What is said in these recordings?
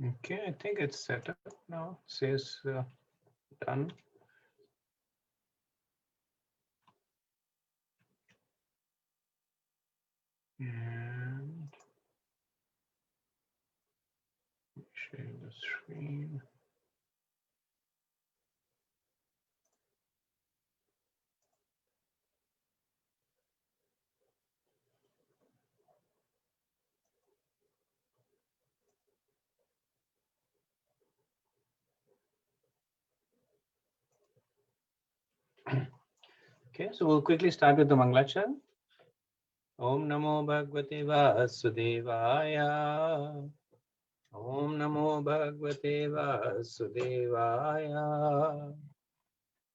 Okay, I think it's set up now. It says done. And share the screen. Okay, so we'll quickly start with the Mangalacharna. Om Namo Bhagavate Vasudevaya. Om Namo Bhagavate Vasudevaya.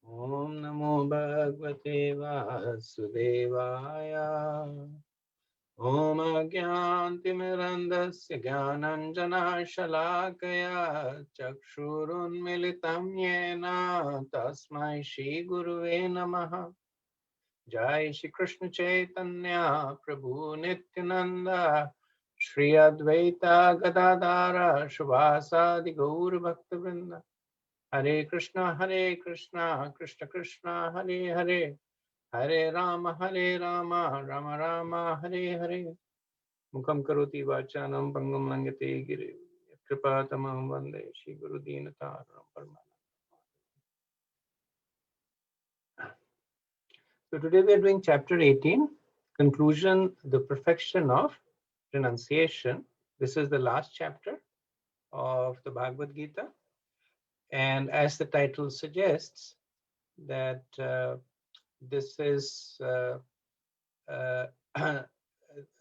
Om Namo Bhagavate Vasudevaya. Om Agyantimirandasya Gyananjana Shalakaya Chakshurunmilitam Yena Tasmai Shri Guruve Namaha. Jai Shri Krishna Chaitanya Prabhu Nityananda Shri Advaita Gadadara Shivasadi Gaur Bhaktavrinda. Hare Krishna, Krishna Krishna, Hare Hare, Hare Rama, Rama Rama, Hare Hare. Mukam karoti vachanam pangam langate giri. Kripatamam vande Shri Guru Dinataram Parama. So today we are doing chapter 18, conclusion, the perfection of renunciation. This is the last chapter of the Bhagavad-Gita. And as the title suggests, that this is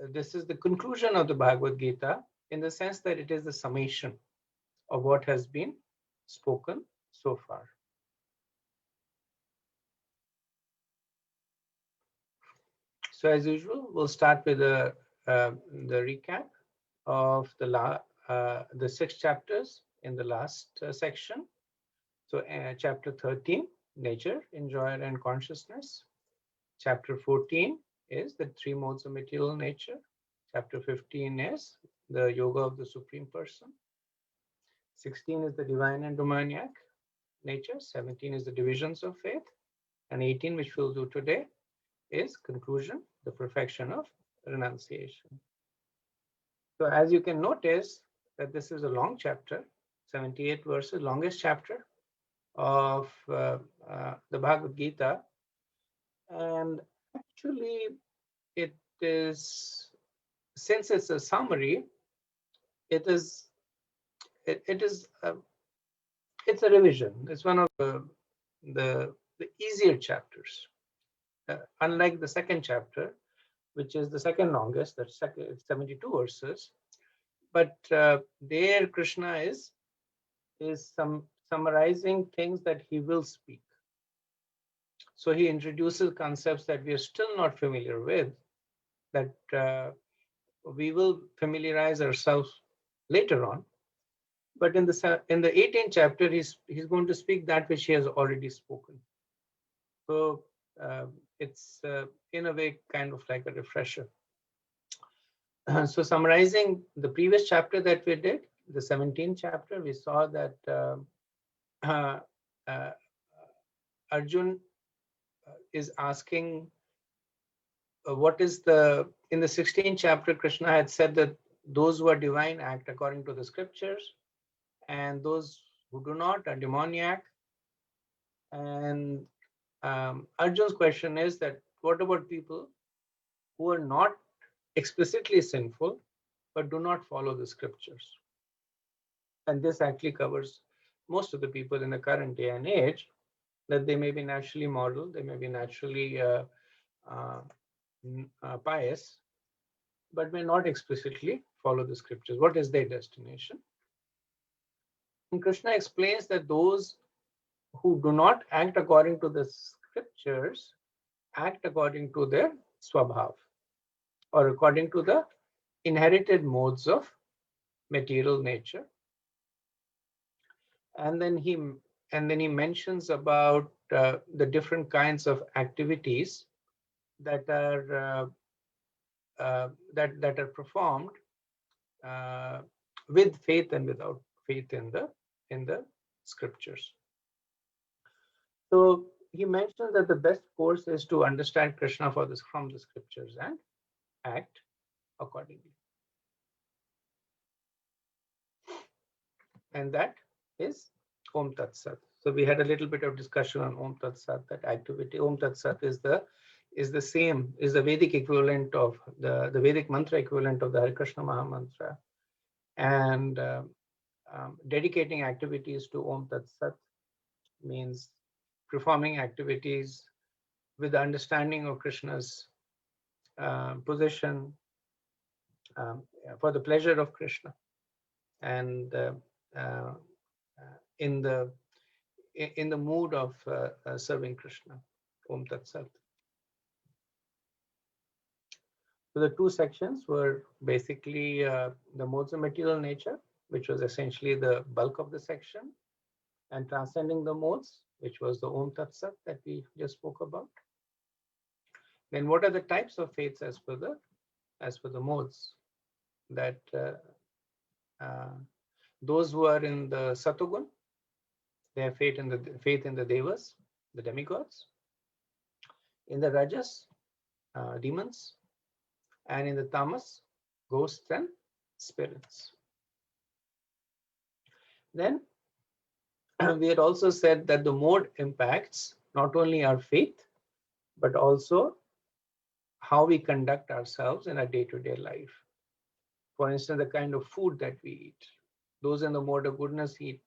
this is the conclusion of the Bhagavad-Gita, in the sense that it is the summation of what has been spoken so far. So as usual, we'll start with the recap of the 6 chapters in the last section. So chapter 13, nature, enjoyer and consciousness. Chapter 14 is the 3 modes of material nature. Chapter 15 is the yoga of the Supreme Person. 16 is the divine and demoniac nature. 17 is the divisions of faith. And 18, which we'll do today, is conclusion, the perfection of renunciation. So as you can notice that this is a long chapter, 78 verses, longest chapter of the Bhagavad-Gita. And actually it is, since it's a summary, it's a revision. It's one of the easier chapters. Unlike the second chapter, which is the second longest, that's 72 verses. But there Krishna is summarizing things that he will speak. So he introduces concepts that we are still not familiar with, that we will familiarize ourselves later on. But in the 18th chapter, he's going to speak that which he has already spoken. So it's in a way kind of like a refresher. So summarizing the previous chapter that we did, the 17th chapter, we saw that Arjun is asking what is in the 16th chapter, Krishna had said that those who are divine act according to the scriptures, and those who do not are demoniac. And Arjun's question is that what about people who are not explicitly sinful but do not follow the scriptures? And this actually covers most of the people in the current day and age, that they may be naturally moral, they may be naturally pious, but may not explicitly follow the scriptures. What is their destination? And Krishna explains that those who do not act according to the scriptures act according to their swabhav, or according to the inherited modes of material nature. And then he mentions about the different kinds of activities that are that are performed with faith and without faith in the scriptures. So he mentions that the best course is to understand Krishna from the scriptures and act accordingly. And that is Om Tat Sat. So we had a little bit of discussion on Om Tat Sat, that activity. Om Tat Sat is the Vedic equivalent of the Vedic mantra equivalent of the Hare Krishna Maha Mantra. And dedicating activities to Om Tat Sat means performing activities with the understanding of Krishna's position for the pleasure of Krishna, and in the mood of serving Krishna. Om Tat Sat. So the two sections were basically the modes of material nature, which was essentially the bulk of the section, and transcending the modes, which was the Om Tat Sat that we just spoke about. Then what are the types of faiths as per the modes? That those who are in the Satogun, they have faith in the Devas, the demigods. In the Rajas, demons, and in the Tamas, ghosts and spirits. Then we had also said that the mode impacts not only our faith, but also how we conduct ourselves in our day-to-day life. For instance, the kind of food that we eat. Those in the mode of goodness eat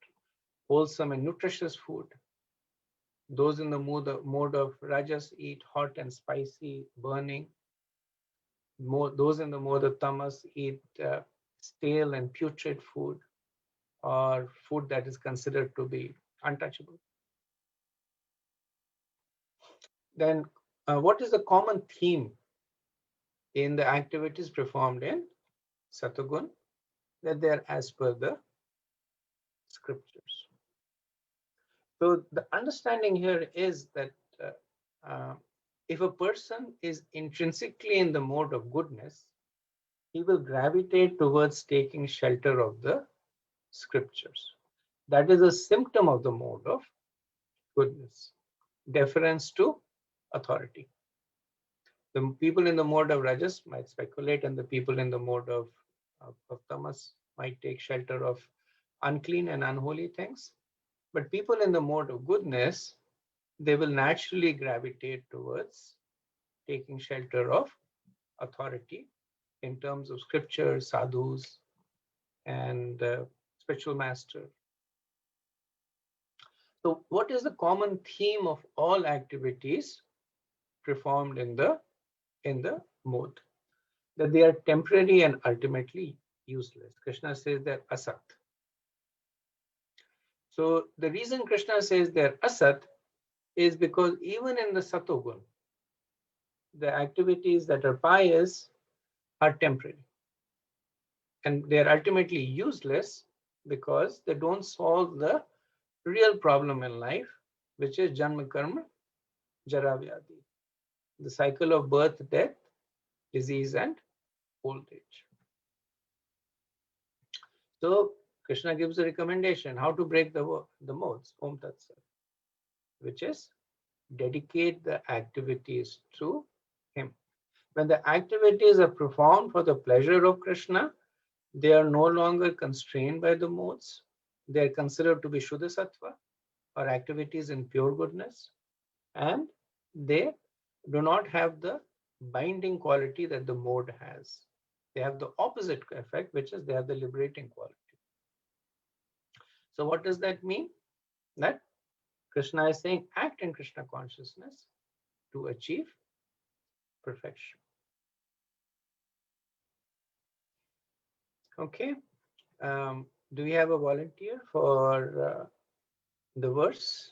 wholesome and nutritious food. Those in the mode of Rajas eat hot and spicy, burning. Those in the mode of Tamas eat stale and putrid food, or food that is considered to be untouchable. Then what is the common theme in the activities performed in Satogun? That they are as per the scriptures. So the understanding here is that if a person is intrinsically in the mode of goodness, he will gravitate towards taking shelter of the scriptures. That is a symptom of the mode of goodness. Deference to authority. The people in the mode of Rajas might speculate, and the people in the mode of Tamas might take shelter of unclean and unholy things. But people in the mode of goodness, they will naturally gravitate towards taking shelter of authority in terms of scripture, sadhus, and spiritual master. So what is the common theme of all activities performed in the mode? That they are temporary and ultimately useless. Krishna says they're asat. So the reason Krishna says they're asat is because even in the Satogun, the activities that are pious are temporary. And they're ultimately useless because they don't solve the real problem in life, which is Janma Karma, Jara Vyadi, the cycle of birth, death, disease, and old age. So Krishna gives a recommendation how to break the modes, Om Tat Sat, which is dedicate the activities to him. When the activities are performed for the pleasure of Krishna, they are no longer constrained by the modes. They are considered to be Shuddha Sattva, or activities in pure goodness, and they do not have the binding quality that the mode has. They have the opposite effect, which is they have the liberating quality. So what does that mean? That Krishna is saying act in Krishna consciousness to achieve perfection. Okay. Do we have a volunteer for the verse?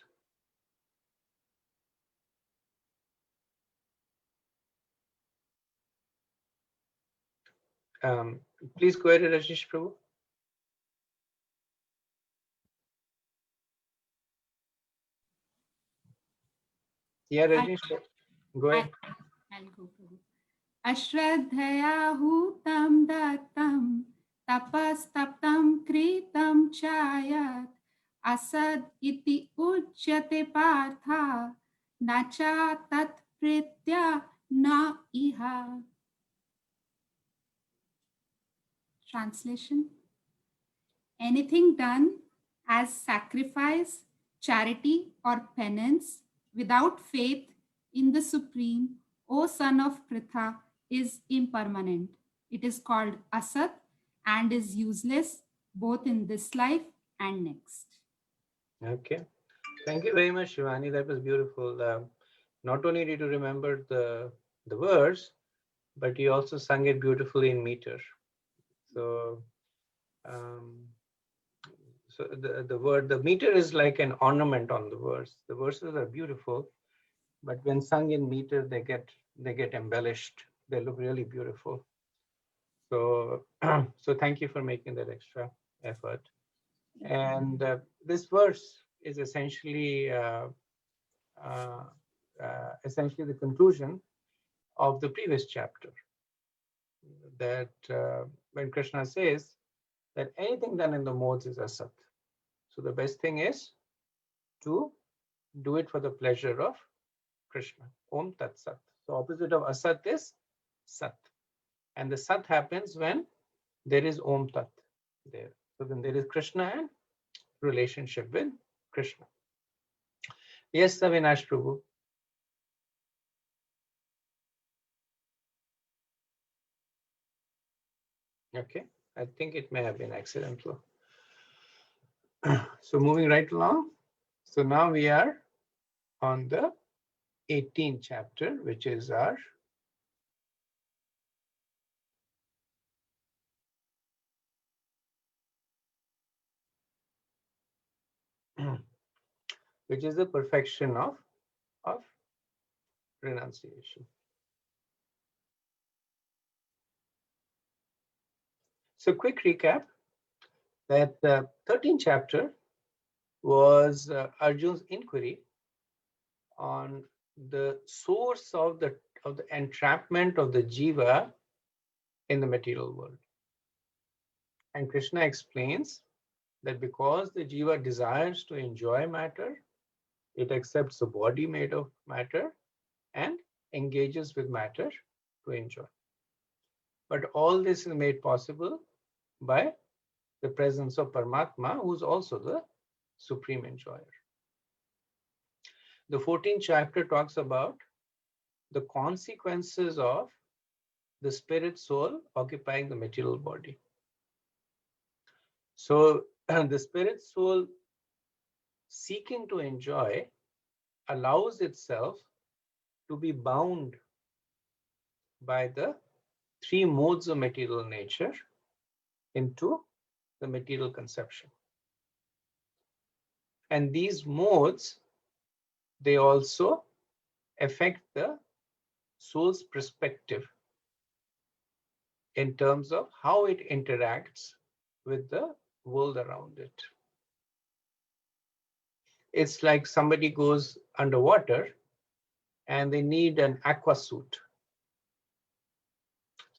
Please go ahead, Rajesh Prabhu. Yeah, Rajesh, go ahead. I'll go, Prabhu. Ashraddhaya hutam datam tapastaptam kritam chayat asad iti ujyate partha nacha tat pritya na iha. Translation: anything done as sacrifice, charity, or penance without faith in the Supreme, O son of Pritha, is impermanent. It is called asat and is useless both in this life and next. Okay. Thank you very much, Shivani. That was beautiful. Not only did you remember the verse, but you also sung it beautifully in meter. So, um, so the meter is like an ornament on the verse. The verses are beautiful, but when sung in meter, they get embellished. They look really beautiful. So, so thank you for making that extra effort. And this verse is uh, essentially the conclusion of the previous chapter. That when Krishna says that anything done in the modes is asat. So the best thing is to do it for the pleasure of Krishna. Om Tat Sat. So opposite of asat is sat. And the sat happens when there is Om Tat there. So then there is Krishna and relationship with Krishna. Yes, Avinash Prabhu. Okay. I think it may have been accidental. So moving right along. So now we are on the 18th chapter, which is our which is the perfection of renunciation. So quick recap that the 13th chapter was Arjun's inquiry on the source of the entrapment of the jiva in the material world. And Krishna explains that because the jiva desires to enjoy matter, it accepts a body made of matter and engages with matter to enjoy. But all this is made possible by the presence of Paramatma, who is also the supreme enjoyer. The 14th chapter talks about the consequences of the spirit soul occupying the material body. So the spirit soul seeking to enjoy allows itself to be bound by the three modes of material nature into the material conception. And these modes, they also affect the soul's perspective in terms of how it interacts with the world around it. It's like somebody goes underwater and they need an aqua suit.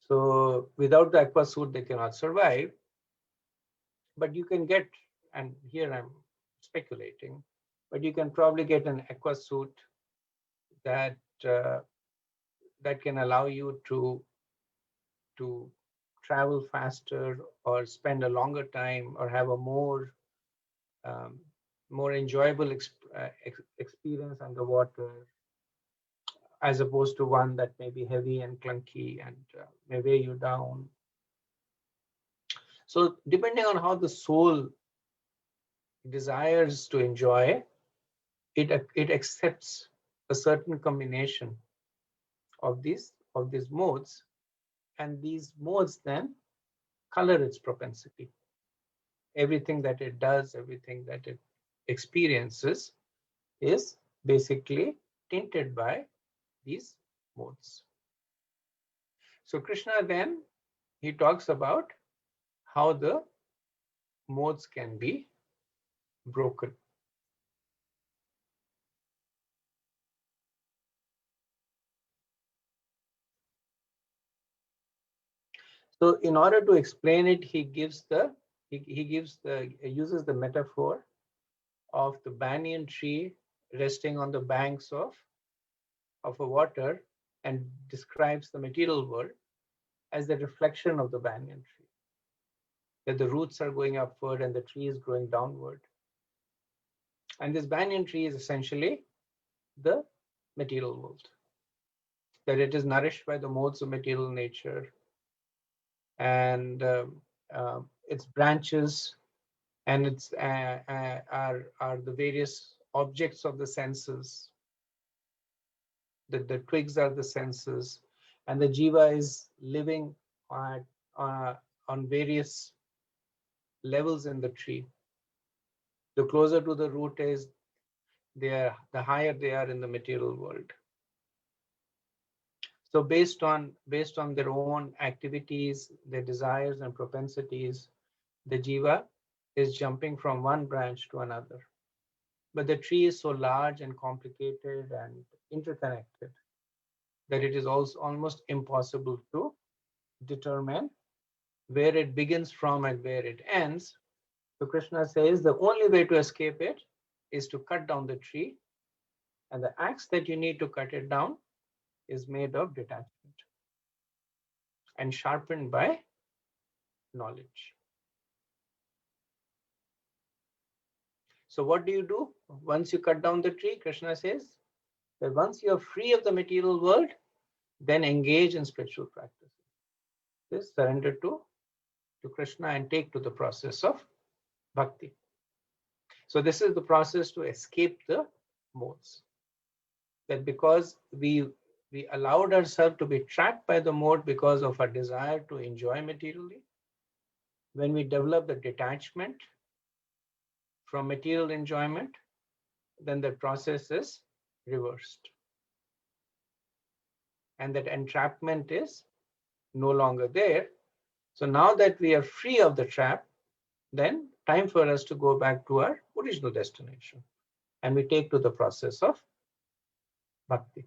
So without the aqua suit, they cannot survive. But you can get, and here I'm speculating, but you can probably get an aqua suit that uh, that can allow you to travel faster or spend a longer time or have a um, more enjoyable experience underwater, as opposed to one that may be heavy and clunky and may weigh you down. So depending on how the soul desires to enjoy, it accepts a certain combination of these modes, and these modes then color its propensity. Everything that it does, everything that it experiences is basically tinted by these modes. So Krishna then, he talks about how the modes can be broken. So in order to explain it, he uses the metaphor of the banyan tree resting on the banks of a water, and describes the material world as the reflection of the banyan tree, that the roots are going upward and the tree is growing downward. And this banyan tree is essentially the material world, that it is nourished by the modes of material nature, and its branches and its are the various objects of the senses. The twigs are the senses, and the jiva is living uh, on various levels in the tree. The closer to the root is, the higher they are in the material world. So based on their own activities, their desires and propensities, the jiva is jumping from one branch to another. But the tree is so large and complicated and interconnected that it is also almost impossible to determine where it begins from and where it ends. So Krishna says the only way to escape it is to cut down the tree, and the axe that you need to cut it down is made of detachment and sharpened by knowledge. So what do you do once you cut down the tree? Krishna says that once you are free of the material world, then engage in spiritual practice. This surrender to Krishna and take to the process of bhakti. So this is the process to escape the modes. That because we allowed ourselves to be trapped by the mode because of our desire to enjoy materially, when we develop the detachment from material enjoyment, then the process is reversed. And that entrapment is no longer there. So now that we are free of the trap, then time for us to go back to our original destination. And we take to the process of bhakti.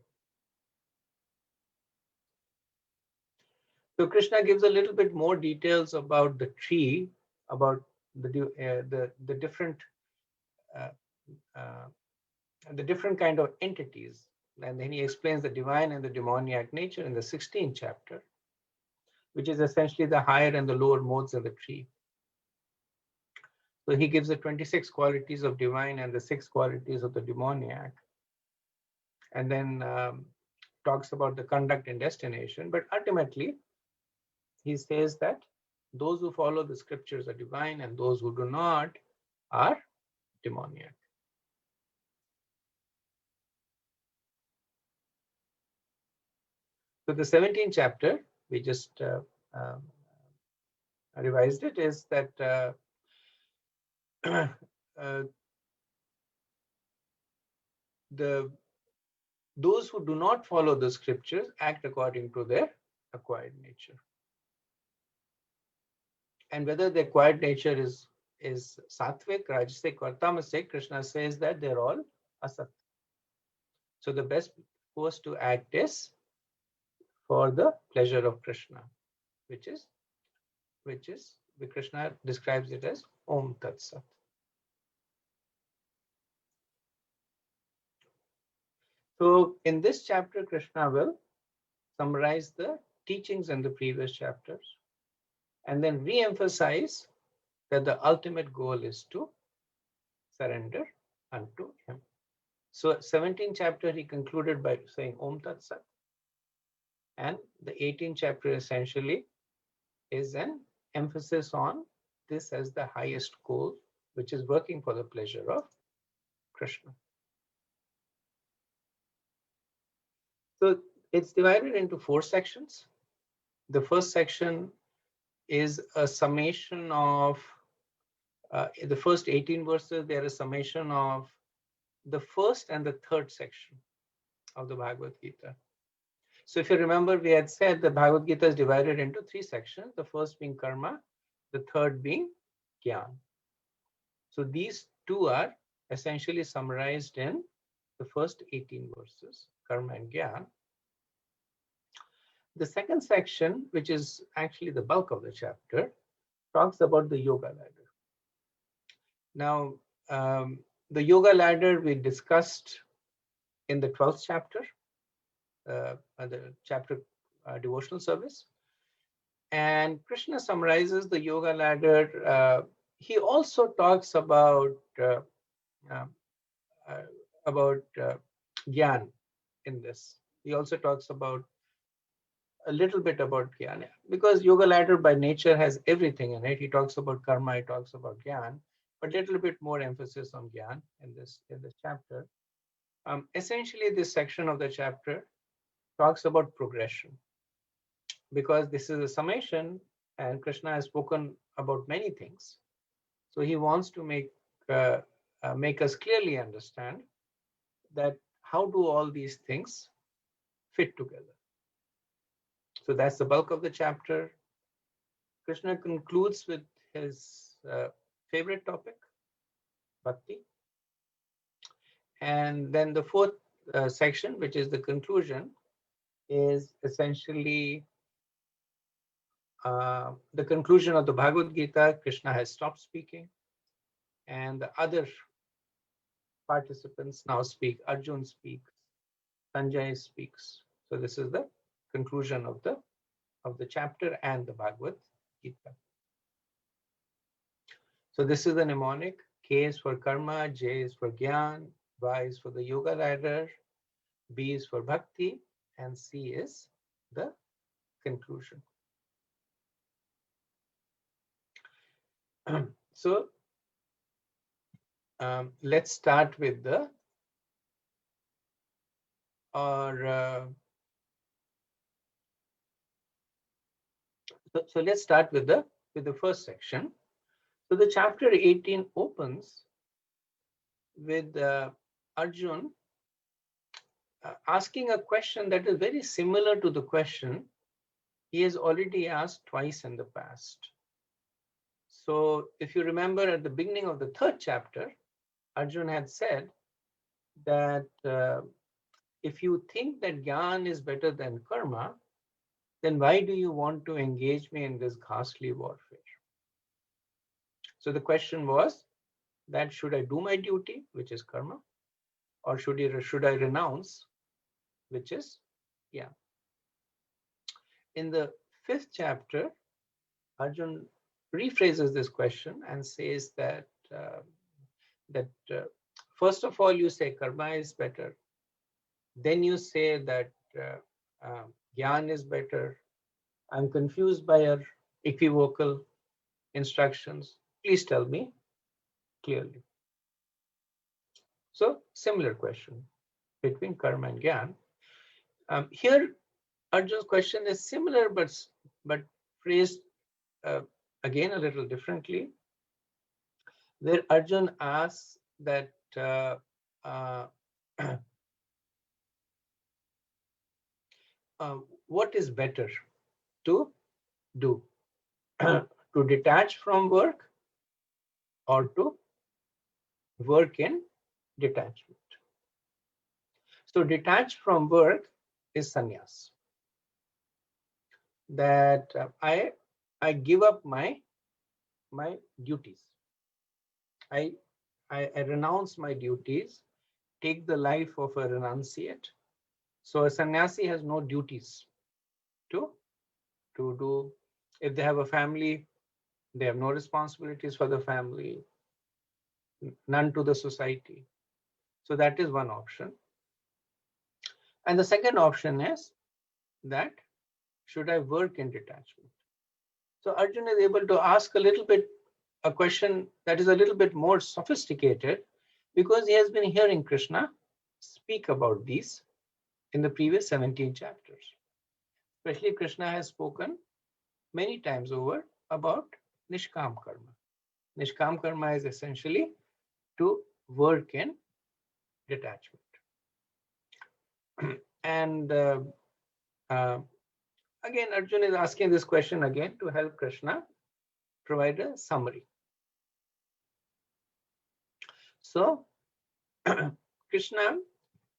So Krishna gives a little bit more details about the tree, about the different uh, uh, the different kind of entities, and then he explains the divine and the demoniac nature in the 16th chapter, which is essentially the higher and the lower modes of the tree. So he gives the 26 qualities of divine and the 6 qualities of the demoniac, and then talks about the conduct and destination. But ultimately, he says that those who follow the scriptures are divine, and those who do not are demoniac. So the 17th chapter, we just um, revised it, is that those who do not follow the scriptures act according to their acquired nature. And whether the acquired nature is sattvic, rajasic, or tamasic, Krishna says that they're all asat. So the best course to act is for the pleasure of Krishna, which is Krishna describes it as Om Tat Sat. So in this chapter, Krishna will summarize the teachings in the previous chapters and then re-emphasize that the ultimate goal is to surrender unto him. So 17th chapter he concluded by saying Om Tat Sat, and the 18th chapter essentially is an emphasis on this as the highest goal, which is working for the pleasure of Krishna. So it's divided into 4 sections. The first section is a summation of in the first 18 verses. There is a summation of the first and the third section of the Bhagavad-Gita. So if you remember, we had said the Bhagavad-Gita is divided into 3 sections, the first being karma, the third being jnana. So these 2 are essentially summarized in the first 18 verses, karma and jnana. The second section, which is actually the bulk of the chapter, talks about the yoga ladder. Now, the yoga ladder we discussed in the 12th chapter, the chapter devotional service. And Krishna summarizes the yoga ladder. He also talks about uh, Gyan in this. He also talks about a little bit about Gyan, because yoga ladder by nature has everything in it. He talks about karma, he talks about Gyan, but a little bit more emphasis on Gyan in this chapter. Essentially, this section of the chapter talks about progression, because this is a summation and Krishna has spoken about many things. So he wants to make us clearly understand that how do all these things fit together. So that's the bulk of the chapter. Krishna concludes with his favorite topic, bhakti. And then the fourth section, which is the conclusion, is essentially the conclusion of the Bhagavad-Gita. Krishna has stopped speaking, and the other participants now speak. Arjun speaks, Sanjay speaks. So this is the conclusion of the chapter and the Bhagavad-Gita. So this is the mnemonic. K is for karma, J is for Gyan, Y is for the yoga ladder, B is for bhakti, and C is the conclusion. So let's start with the so let's start with the first section. So the chapter 18 opens with Arjun asking a question that is very similar to the question he has already asked twice in the past. So if you remember, at the beginning of the third chapter, Arjun had said that if you think that Gyan is better than karma, then why do you want to engage me in this ghastly warfare? So the question was that should I do my duty, which is karma, or should I renounce, which is Gyan? In the fifth chapter, Arjun rephrases this question and says that first of all, you say karma is better. Then you say that Gyan is better. I'm confused by your equivocal instructions. Please tell me clearly. So similar question between karma and Gyan. Here, Arjun's question is similar, but phrased again a little differently, where Arjun asks that what is better to do, to detach from work or to work in detachment. So detach from work is sannyas. That I give up my duties. I renounce my duties, take the life of a renunciate. So a sannyasi has no duties to do. If they have a family, they have no responsibilities for the family, none to the society. So that is one option. And the second option is that should I work in detachment? So Arjun is able to ask a question that is a little bit more sophisticated, because he has been hearing Krishna speak about these in the previous 17 chapters. Especially Krishna has spoken many times over about Nishkam Karma. Nishkam Karma is essentially to work in detachment. And again, Arjun is asking this question again to help Krishna provide a summary. So Krishna,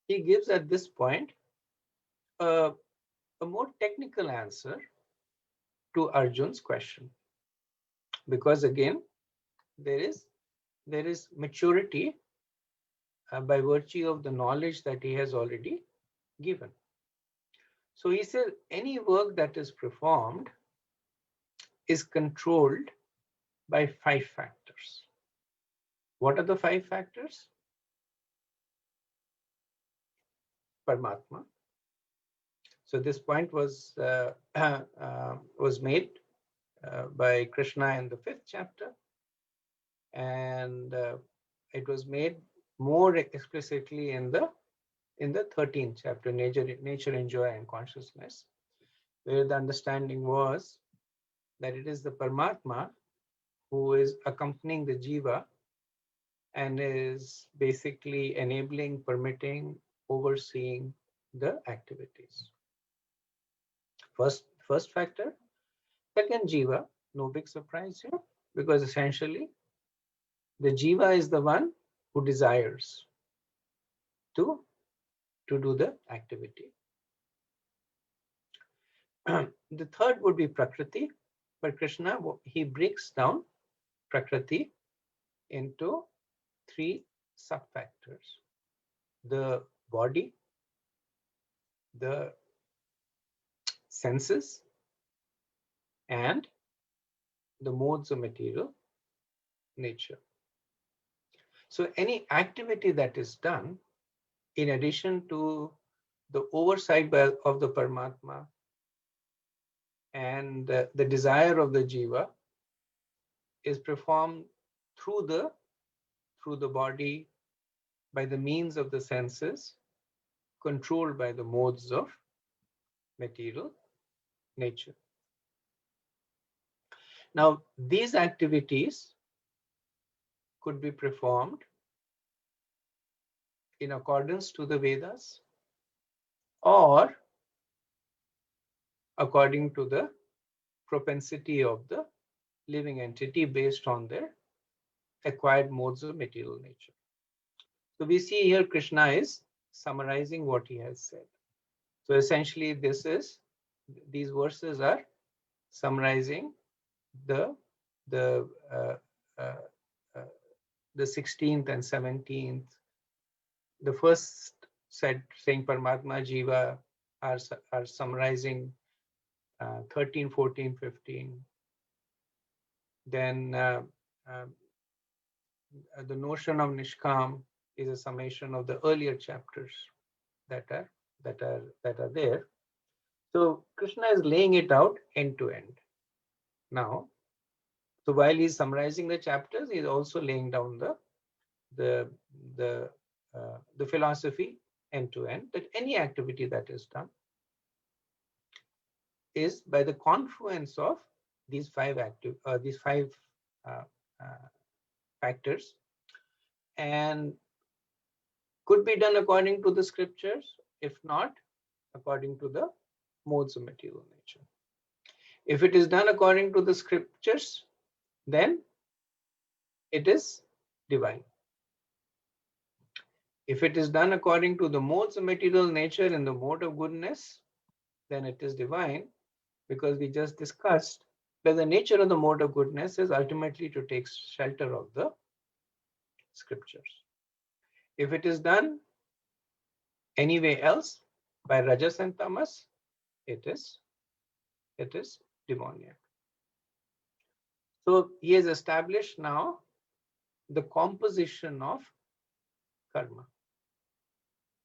he gives at this point a a more technical answer to Arjun's question, because again there is maturity by virtue of the knowledge that he has already given. So he says any work that is performed is controlled by 5 factors. What are the 5 factors? Paramatma. So this point was made by Krishna in the 5th chapter, and it was made more explicitly in the 13th chapter, nature, enjoy, and consciousness, where the understanding was that it is the Paramatma who is accompanying the jiva and is basically enabling, permitting, overseeing the activities. First factor. Second, jiva. No big surprise here, because essentially the jiva is the one who desires to do the activity. The third would be prakriti, but Krishna, he breaks down prakriti into 3 sub-factors: the body, the senses, and the modes of material nature. So any activity that is done in addition to the oversight of the Paramatma and the desire of the jiva is performed through the body, by the means of the senses, controlled by the modes of material nature. Now, these activities could be performed in accordance to the Vedas or according to the propensity of the living entity based on their acquired modes of material nature. So we see here Krishna is summarizing what he has said. So essentially these verses are summarizing the 16th and 17th. The first saying Paramatma, Jiva are summarizing 13, 14, 15. Then the notion of Nishkam is a summation of the earlier chapters that are there. So Krishna is laying it out end to end. Now, so while he's summarizing the chapters, he's also laying down the philosophy end to end, that any activity that is done is by the confluence of these 5 factors, and could be done according to the scriptures, if not according to the modes of material nature. If it is done according to the scriptures, then it is divine. If it is done according to the modes of material nature in the mode of goodness, then it is divine, because we just discussed that the nature of the mode of goodness is ultimately to take shelter of the scriptures. If it is done anyway else by rajas and tamas, it is demoniac. So he has established now the composition of karma,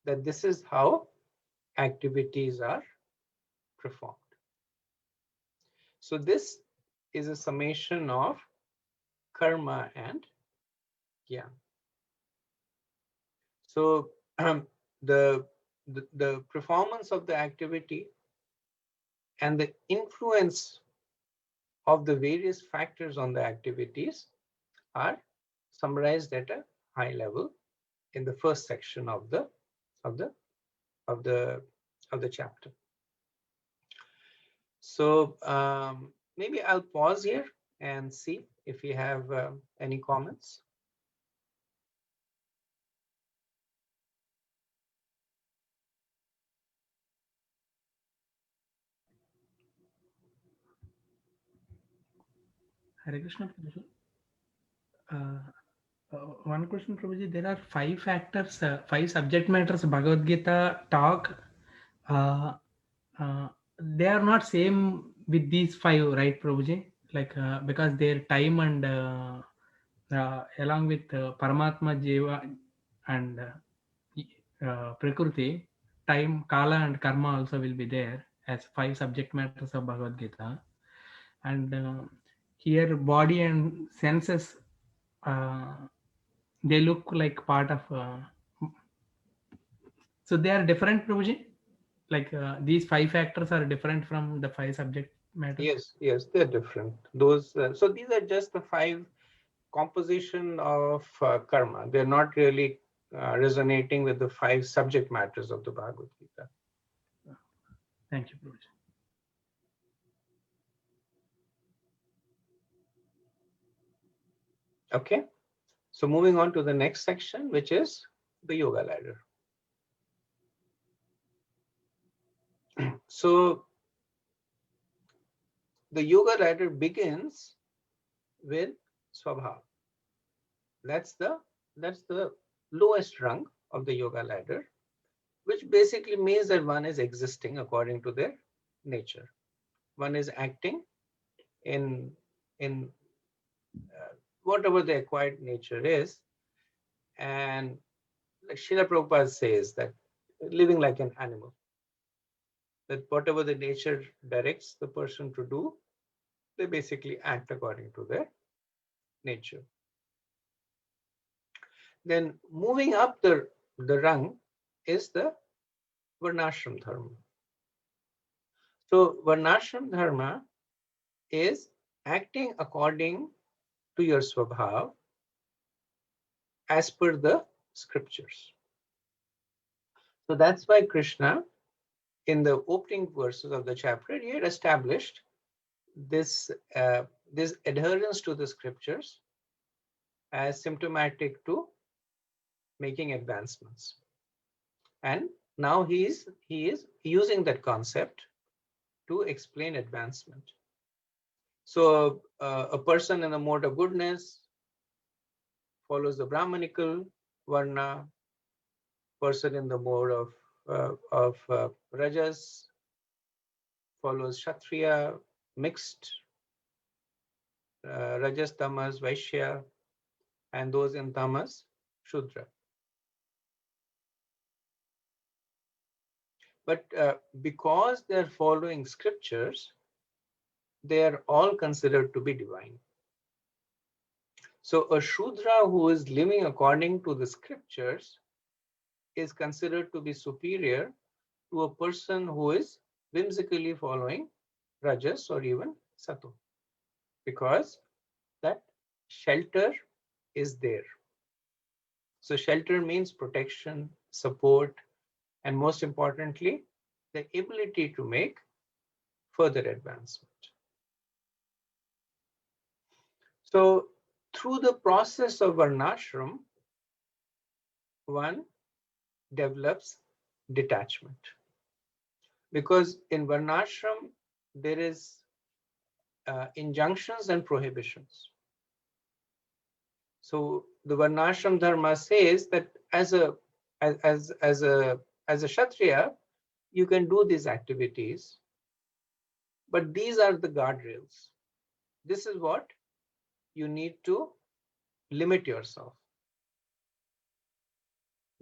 that this is how activities are performed. So this is a summation of karma and jnana. So the performance of the activity and the influence of the various factors on the activities are summarized at a high level in the first section of the chapter. So maybe I'll pause here and see if you have any comments. Hare Krishna, Prabhuji. One question, Prabhuji. There are five factors, five subject matters Bhagavad Gita talk. Uh, uh, they are not same with these five, right, Prabhuji? Like because their time and along with Paramatma, Jiva, and Prakriti, time, Kala, and Karma also will be there as five subject matters of Bhagavad Gita. And here, body and senses. Uh, they look like part of so they are different, Prabhuji. Like these five factors are different from the five subject matters. Yes, they're different. Those so these are just the five composition of karma. They're not really resonating with the five subject matters of the Bhagavad Gita. Thank you, Prabhuji. Okay, so moving on to the next section, which is the yoga ladder. So the yoga ladder begins with swabha. That's the lowest rung of the yoga ladder, which basically means that one is existing according to their nature. One is acting in whatever the acquired nature is, and like Srila Prabhupada says that living like an animal, that whatever the nature directs the person to do, they basically act according to their nature. Then moving up the rung is the varnashram dharma. So varnashram dharma is acting according to your swabhav as per the scriptures. So that's why Krishna, in the opening verses of the chapter, he had established this this adherence to the scriptures as symptomatic to making advancements. And now he is using that concept to explain advancement. So a person in the mode of goodness follows the Brahmanical Varna, person in the mode of Rajas follows Kshatriya, mixed Rajas, Tamas, Vaishya, and those in Tamas, Shudra. But because they're following scriptures, they are all considered to be divine. So a Shudra who is living according to the scriptures is considered to be superior to a person who is whimsically following Rajas or even Sattva, because that shelter is there. So shelter means protection, support, and most importantly, the ability to make further advancement. So through the process of varnashram, one develops detachment. Because in varnashram, there is injunctions and prohibitions. So the varnashram dharma says that as a Kshatriya, you can do these activities, but these are the guardrails. This is what you need to limit yourself.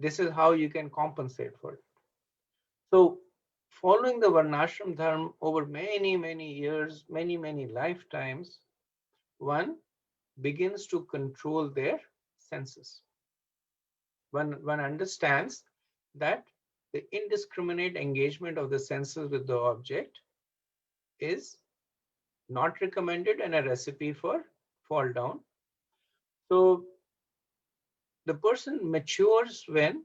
This is how you can compensate for it. So following the varnashram dharma over many years, many lifetimes, one begins to control their senses. One understands that the indiscriminate engagement of the senses with the object is not recommended and a recipe for fall down. So the person matures when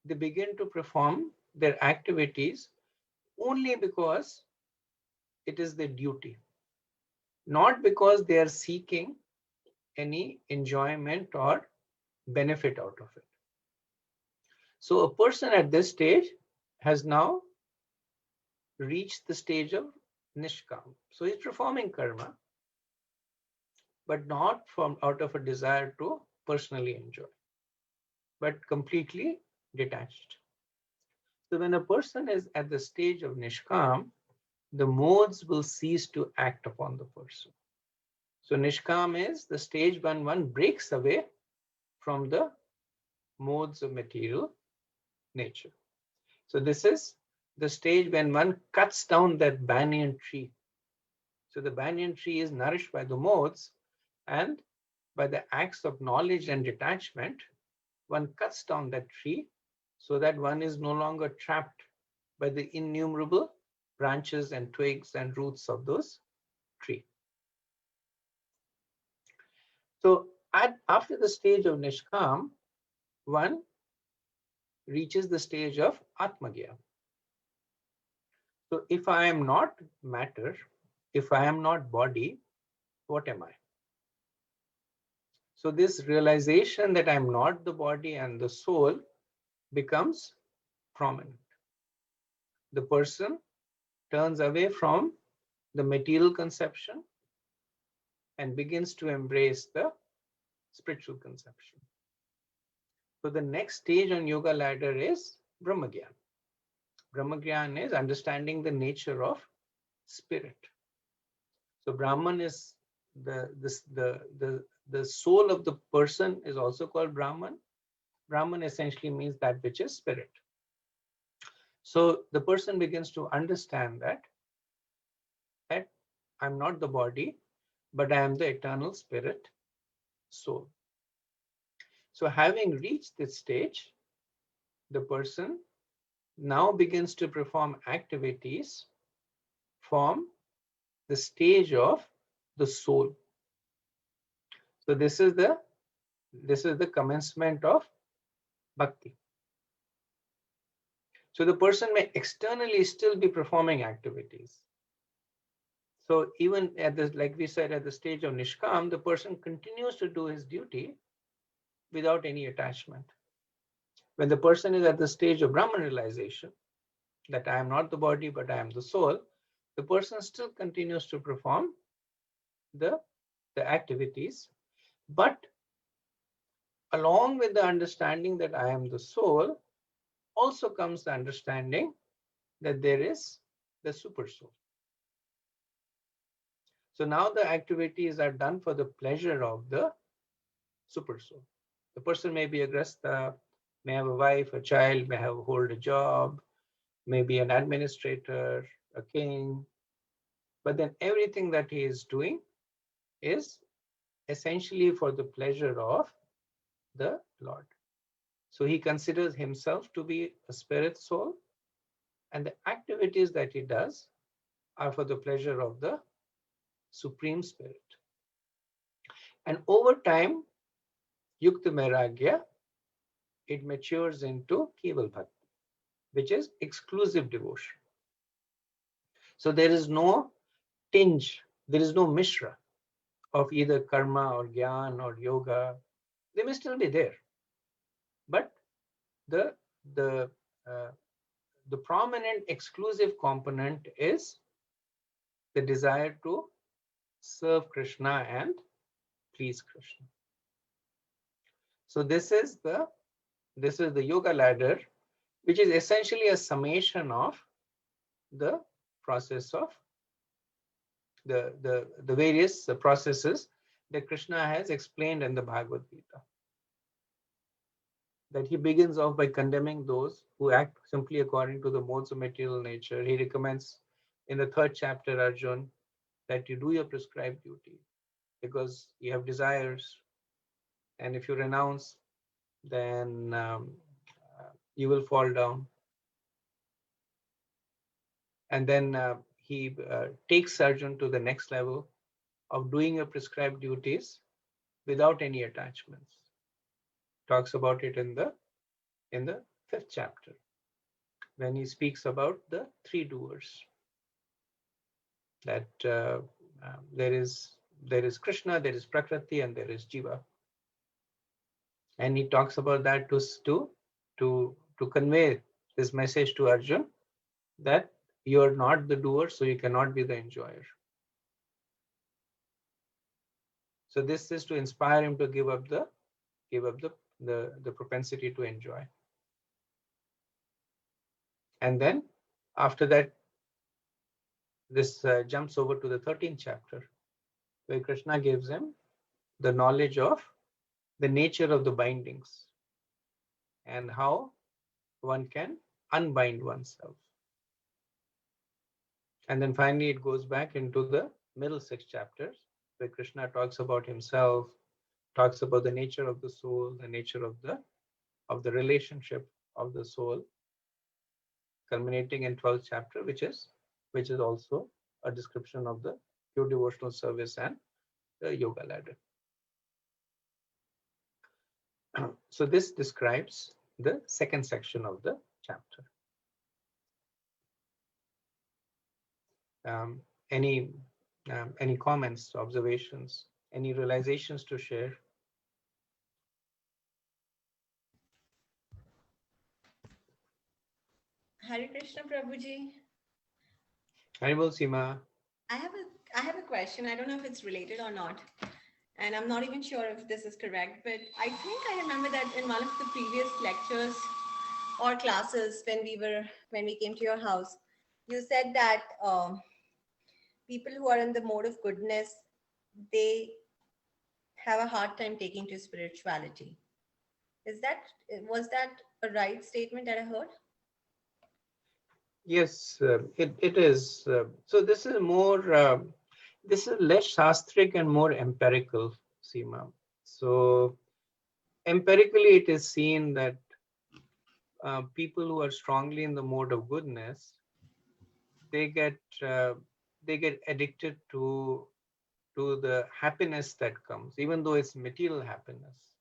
they begin to perform their activities only because it is their duty, not because they are seeking any enjoyment or benefit out of it. So a person at this stage has now reached the stage of nishkam. So he's performing karma, but not out of a desire to personally enjoy, but completely detached. So when a person is at the stage of Nishkam, the modes will cease to act upon the person. So Nishkam is the stage when one breaks away from the modes of material nature. So this is the stage when one cuts down that banyan tree. So the banyan tree is nourished by the modes, and by the acts of knowledge and detachment, one cuts down that tree so that one is no longer trapped by the innumerable branches and twigs and roots of those tree. So after the stage of Nishkam, one reaches the stage of Atmagya. So if I am not matter, if I am not body, what am I? So this realization that I am not the body and the soul becomes prominent. The person turns away from the material conception and begins to embrace the spiritual conception. So the next stage on yoga ladder is Brahmagyan. Brahmagyan is understanding the nature of spirit. So Brahman is the soul of the person is also called Brahman. Brahman essentially means that which is spirit. So the person begins to understand that I'm not the body, but I am the eternal spirit soul. So having reached this stage, the person now begins to perform activities from the stage of the soul. So this is the commencement of bhakti. So the person may externally still be performing activities. So even at this, like we said, at the stage of Nishkam, the person continues to do his duty without any attachment. When the person is at the stage of Brahman realization, that I am not the body, but I am the soul, the person still continues to perform the activities. But along with the understanding that I am the soul, also comes the understanding that there is the super soul. So now the activities are done for the pleasure of the super soul. The person may be a grasta, may have a wife, a child, may hold a job, may be an administrator, a king, but then everything that he is doing is essentially for the pleasure of the Lord. So he considers himself to be a spirit soul, and the activities that he does are for the pleasure of the Supreme Spirit. And over time, Yukta Mairagya, it matures into Keval Bhakti, which is exclusive devotion. So there is no tinge, there is no mishra of either karma or gyan or yoga. They may still be there, but the the uh, the prominent exclusive component is the desire to serve Krishna and please Krishna. So this is the yoga ladder, which is essentially a summation of the process of the various processes that Krishna has explained in the Bhagavad-Gita. That he begins off by condemning those who act simply according to the modes of material nature. He recommends in the 3rd chapter, Arjun, that you do your prescribed duty because you have desires, and if you renounce, then you will fall down. And then he takes Arjun to the next level of doing your prescribed duties without any attachments. Talks about it in the 5th chapter when he speaks about the 3 doers. That there is Krishna, there is Prakriti, and there is Jiva. And he talks about that to convey this message to Arjun that you are not the doer, so you cannot be the enjoyer. So this is to inspire him to give up the propensity to enjoy. And then after that, this jumps over to the 13th chapter, where Krishna gives him the knowledge of the nature of the bindings and how one can unbind oneself. And then finally, it goes back into the middle 6 chapters, where Krishna talks about himself, talks about the nature of the soul, the nature of the relationship of the soul, culminating in 12th chapter, which is also a description of the pure devotional service and the yoga ladder. So this describes the second section of the chapter. Any comments, observations, any realizations to share? Hare Krishna Prabhuji. Haribol Seema. I have a question. I don't know if it's related or not. And I'm not even sure if this is correct, but I think I remember that in one of the previous lectures or classes when we came to your house, you said that people who are in the mode of goodness, they have a hard time taking to spirituality. Was that a right statement that I heard? Yes, it is. So this is more. This is less shastric and more empirical, Seema. So empirically, it is seen that people who are strongly in the mode of goodness, they get addicted to the happiness that comes, even though it's material happiness.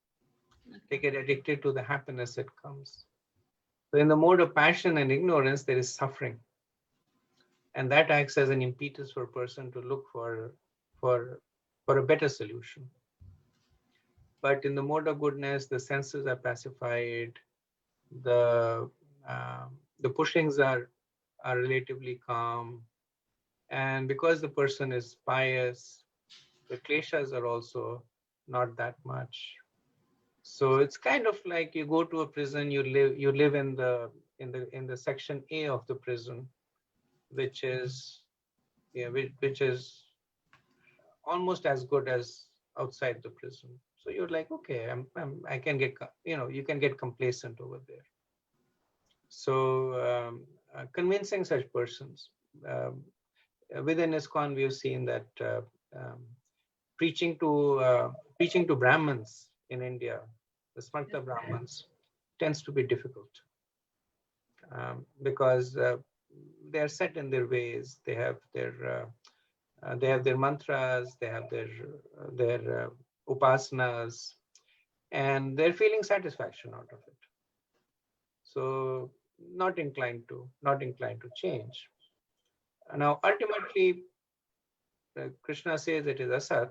They get addicted to the happiness that comes. So in the mode of passion and ignorance, there is suffering, and that acts as an impetus for a person to look for a better solution. But in the mode of goodness, the senses are pacified, the pushings are relatively calm, and because the person is pious, the kleshas are also not that much. So it's kind of like you go to a prison, you live in the section A of the prison, which is which is almost as good as outside the prison. So you're like, okay, I can get, you can get complacent over there. So convincing such persons. Within ISKCON, we've seen that um, preaching to Brahmins in India, the Smarta Brahmins, tends to be difficult because they are set in their ways. They have their mantras, they have their upasanas, and they're feeling satisfaction out of it. So not inclined to change. Now, ultimately, Krishna says it is asat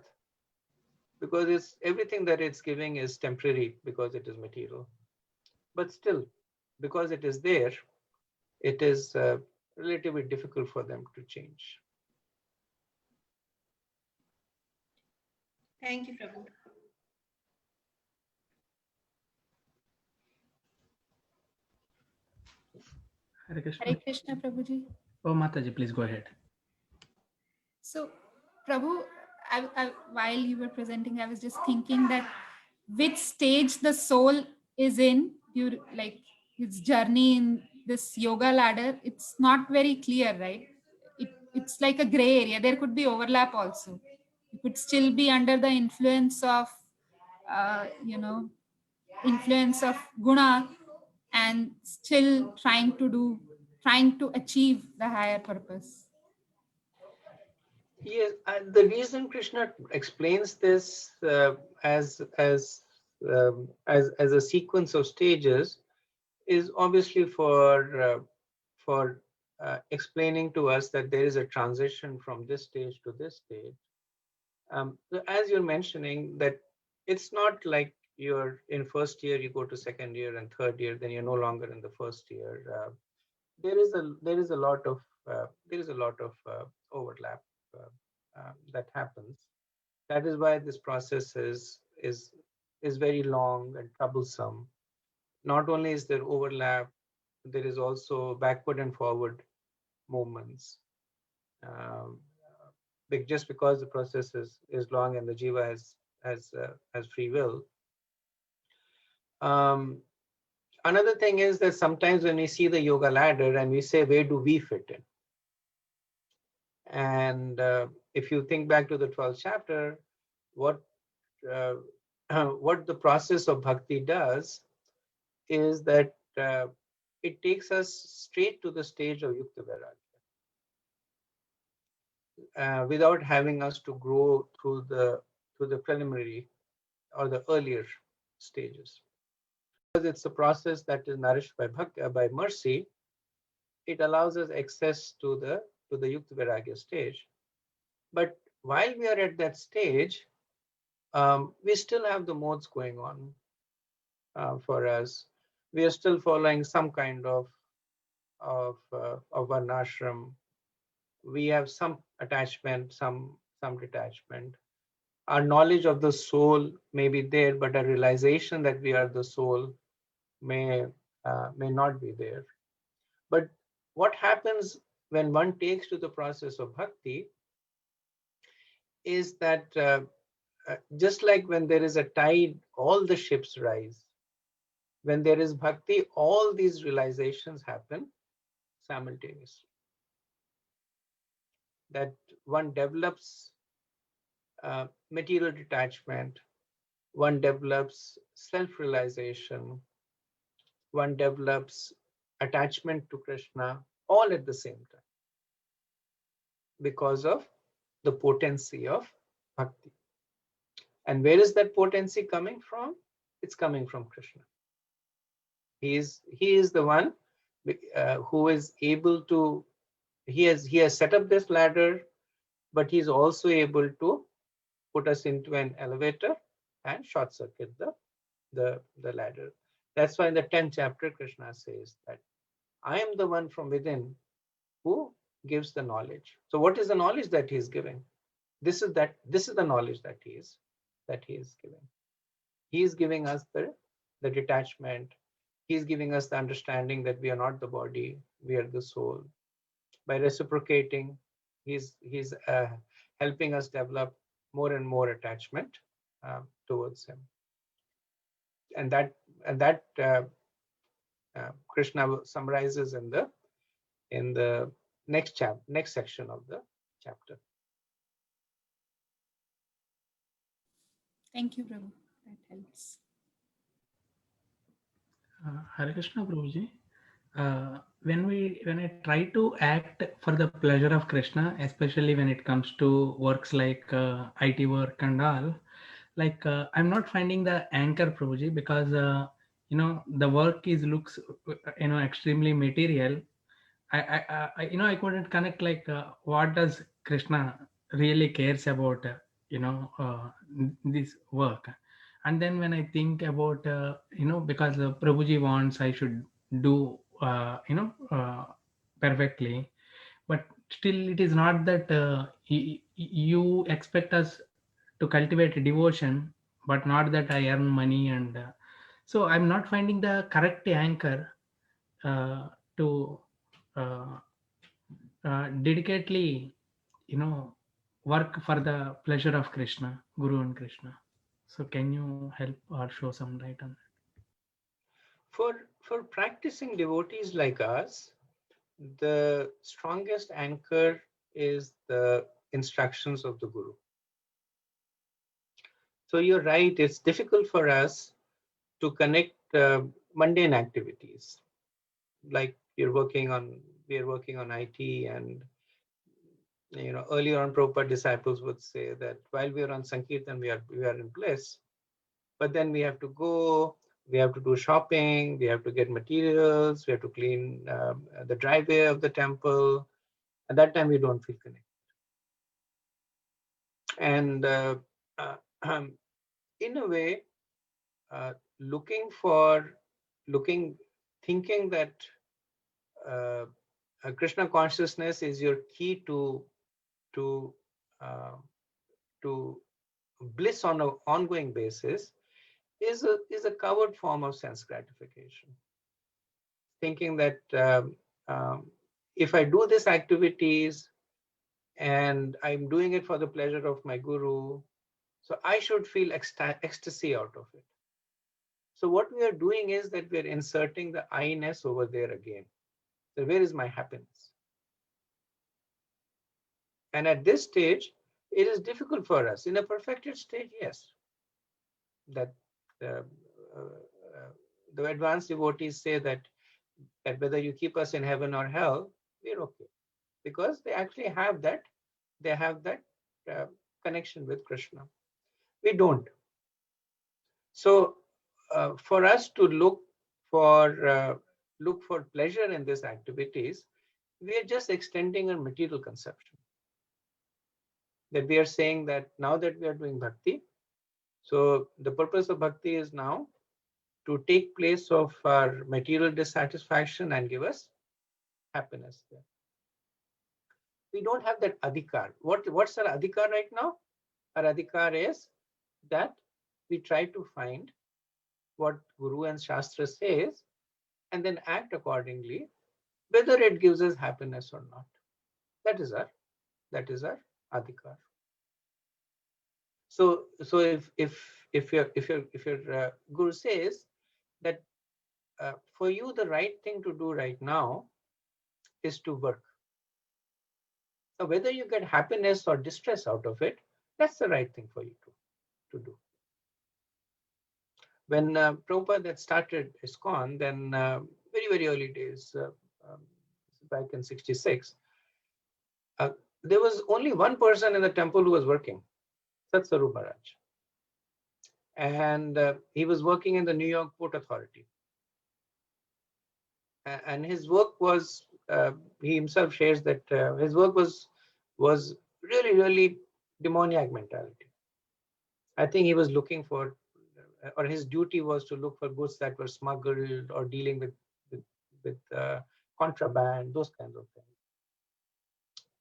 because it's everything that it's giving is temporary because it is material. But still, because it is there, it is relatively difficult for them to change. Thank you, Prabhu. Hare Krishna. Hare Krishna, Prabhuji. Oh, Mataji, please go ahead. So, Prabhu, while you were presenting, I was just thinking that which stage the soul is in, like its journey in this yoga ladder, it's not very clear, right? It's like a gray area. There could be overlap also. You could still be under the influence of, influence of guna and still trying to achieve the higher purpose. Yes, the reason Krishna explains this as a sequence of stages is obviously for explaining to us that there is a transition from this stage to this stage. So as you're mentioning, that it's not like you're in first year, you go to second year and third year, then you're no longer in the first year. There is a lot of overlap that happens. That is why this process is very long and troublesome. Not only is there overlap, there is also backward and forward movements. Um, just because the process is long and the jiva has free will. Another thing is that sometimes when we see the yoga ladder and we say, where do we fit in? And if you think back to the 12th chapter, what what the process of bhakti does is that it takes us straight to the stage of yukta vairagya, without having us to grow through the preliminary or the earlier stages. Because it's a process that is nourished by by mercy, it allows us access to the yukta vairagya stage. But while we are at that stage, we still have the modes going on for us. We are still following some kind of varnashram. We have some attachment, some detachment. Our knowledge of the soul may be there, but our realization that we are the soul may not be there. But what happens when one takes to the process of bhakti is that just like when there is a tide, all the ships rise. When there is bhakti, all these realizations happen simultaneously. That one develops material detachment, one develops self-realization, one develops attachment to Krishna, all at the same time, because of the potency of bhakti. And where is that potency coming from? It's coming from Krishna. He is the one who is able to. He has set up this ladder, but he's also able to put us into an elevator and short circuit the ladder. That's why in the 10th chapter, Krishna says that I am the one from within who gives the knowledge. So what is the knowledge that he is giving? This is the knowledge that he is giving. He is giving us the detachment. He is giving us the understanding that we are not the body, we are the soul. By reciprocating, he's helping us develop more and more attachment towards him. And that Krishna summarizes in the next section of the chapter. Thank you, Prabhu. That helps. Hare Krishna Prabhuji. When I try to act for the pleasure of Krishna, especially when it comes to works like IT work and all, like I'm not finding the anchor, Prabhuji, because the work looks extremely material. I couldn't connect like what does Krishna really cares about this work. And then when I think about because Prabhuji wants I should do perfectly, but still it is not that you expect us to cultivate devotion, but not that I earn money. And so I'm not finding the correct anchor to uh, dedicatedly work for the pleasure of Krishna, Guru and Krishna. So can you help or show some light on that? For practicing devotees like us, the strongest anchor is the instructions of the Guru. So you're right, it's difficult for us to connect mundane activities. Like we are working on IT, and earlier on Prabhupada disciples would say that while we are on Sankirtan, we are in bliss, but then we have to go, we have to do shopping, we have to get materials, we have to clean the driveway of the temple. At that time, we don't feel connected. And in a way, thinking that Krishna consciousness is your key to bliss on an ongoing basis is a covered form of sense gratification. Thinking that if I do these activities and I'm doing it for the pleasure of my guru, so I should feel ecstasy out of it. So what we are doing is that we're inserting the I-ness over there again. So where is my happiness? And at this stage, it is difficult for us. In a perfected state, yes, that uh, the advanced devotees say that whether you keep us in heaven or hell, we're okay, because they actually have that. They have that connection with Krishna. We don't. So for us to look for pleasure in these activities, we are just extending a material conception. That we are saying that now that we are doing bhakti, so the purpose of bhakti is now to take place of our material dissatisfaction and give us happiness there. We don't have that adhikar. What's our adhikar right now? Our adhikar is that we try to find what Guru and Shastra says and then act accordingly, whether it gives us happiness or not. That is our adhikar. So if your Guru says that for you the right thing to do right now is to work. So whether you get happiness or distress out of it, that's the right thing for you to do. When Prabhupada had started ISKCON, then very early days, back in '66, there was only one person in the temple who was working, Satsarup Maharaj. And he was working in the New York Port Authority. And his work was, he himself shares that his work was really demoniac mentality. I think he was looking for, or his duty was to look for goods that were smuggled or dealing with contraband, those kinds of things.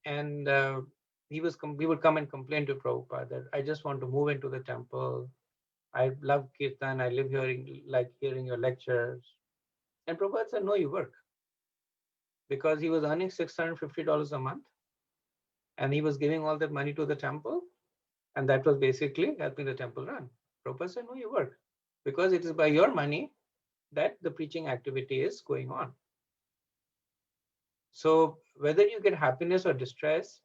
And we would come and complain to Prabhupada that I just want to move into the temple. I love Kirtan. I live hearing your lectures. And Prabhupada said, no, you work. Because he was earning $650 a month. And he was giving all that money to the temple. And that was basically helping the temple run. Prabhupada said, no, you work. Because it is by your money that the preaching activity is going on. So whether you get happiness or distress,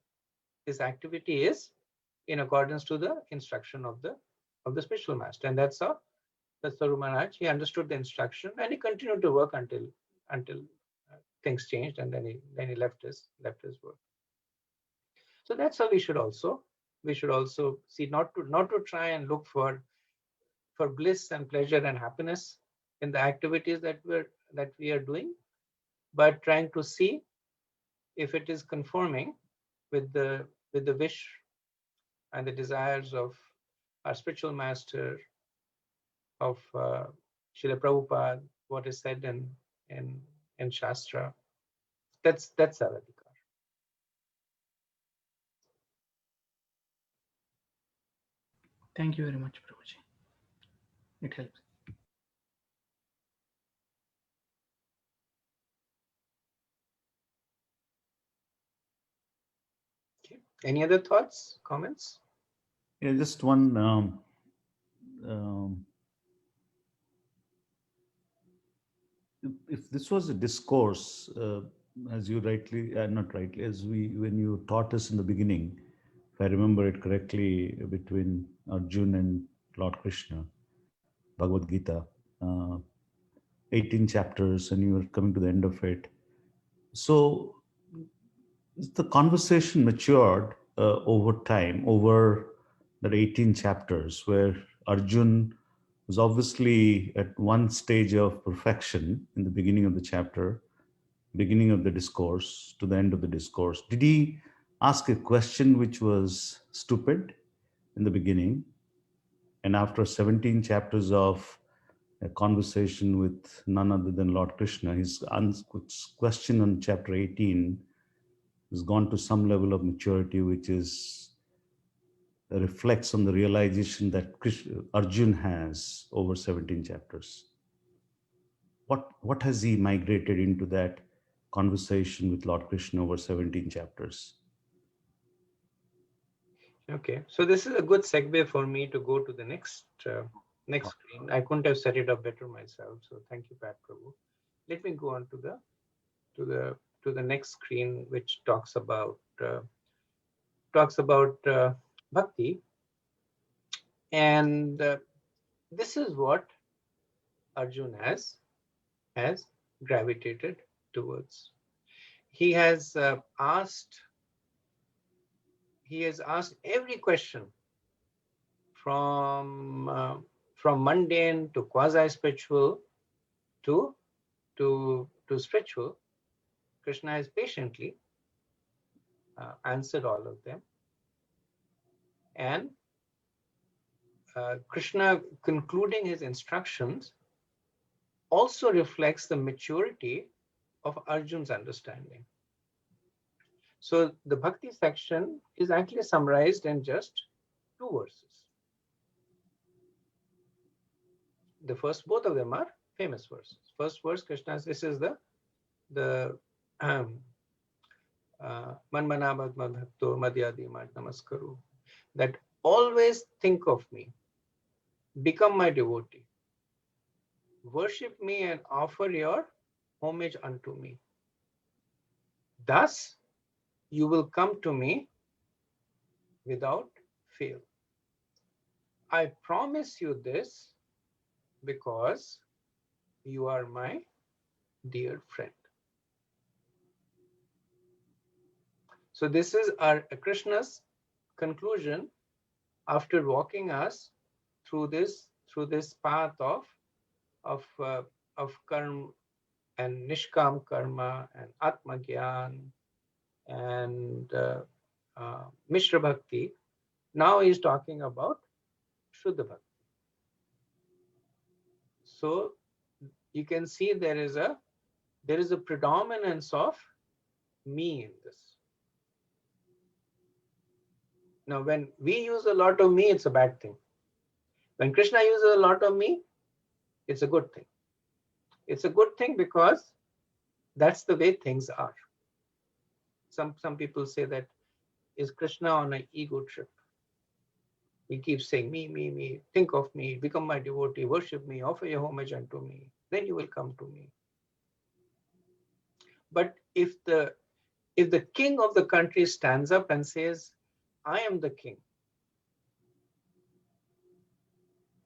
this activity is in accordance to the instruction of the spiritual master. And that's how Saru Maharaj, he understood the instruction and he continued to work until things changed, and then he left his work. So that's how we should also see, not to try and look for bliss and pleasure and happiness in the activities that we are doing, but trying to see if it is conforming with the wish and the desires of our spiritual master, of Srila Prabhupada, what is said in Shastra. That's our adhikar. Thank you very much, Prabhuji. It helps. Okay. Any other thoughts, comments? Yeah, just one. If this was a discourse, as you rightly, not rightly, when you taught us in the beginning, if I remember it correctly, between Arjun and Lord Krishna, Bhagavad-Gita, 18 chapters, and you were coming to the end of it. So the conversation matured over time, over the 18 chapters, where Arjun was obviously at one stage of perfection in the beginning of the chapter, beginning of the discourse to the end of the discourse. Did he ask a question which was stupid in the beginning? And after 17 chapters of a conversation with none other than Lord Krishna, his question on chapter 18 has gone to some level of maturity, which is reflects on the realization that Arjun has over 17 chapters. What has he migrated into that conversation with Lord Krishna over 17 chapters? Okay, so this is a good segue for me to go to the next screen. I couldn't have set it up better myself, so thank you, Pat Prabhu. Let me go on to the next screen, which talks about bhakti, and this is what Arjun has gravitated towards. He has asked every question from mundane to quasi-spiritual to spiritual. Krishna has patiently answered all of them, and Krishna concluding his instructions also reflects the maturity of Arjun's understanding. So the bhakti section is actually summarized in just 2 verses. The first, both of them are famous verses. First verse, Krishna, this is the Manmana Bhakto Madhyadi Mat Namaskaru, that always think of me, become my devotee, worship me and offer your homage unto me. Thus, you will come to me without fail. I promise you this because you are my dear friend. So this is our Krishna's conclusion after walking us through this path of karma and nishkam karma and atma gyan and mishra bhakti. Now he's talking about shuddha bhakti. So you can see there is a predominance of me in this. Now, when we use a lot of me, it's a bad thing. When Krishna uses a lot of me, it's a good thing. It's a good thing because that's the way things are. Some people say that, is Krishna on an ego trip? He keeps saying, me, me, me, think of me, become my devotee, worship me, offer your homage unto me, then you will come to me. But if the king of the country stands up and says, I am the king,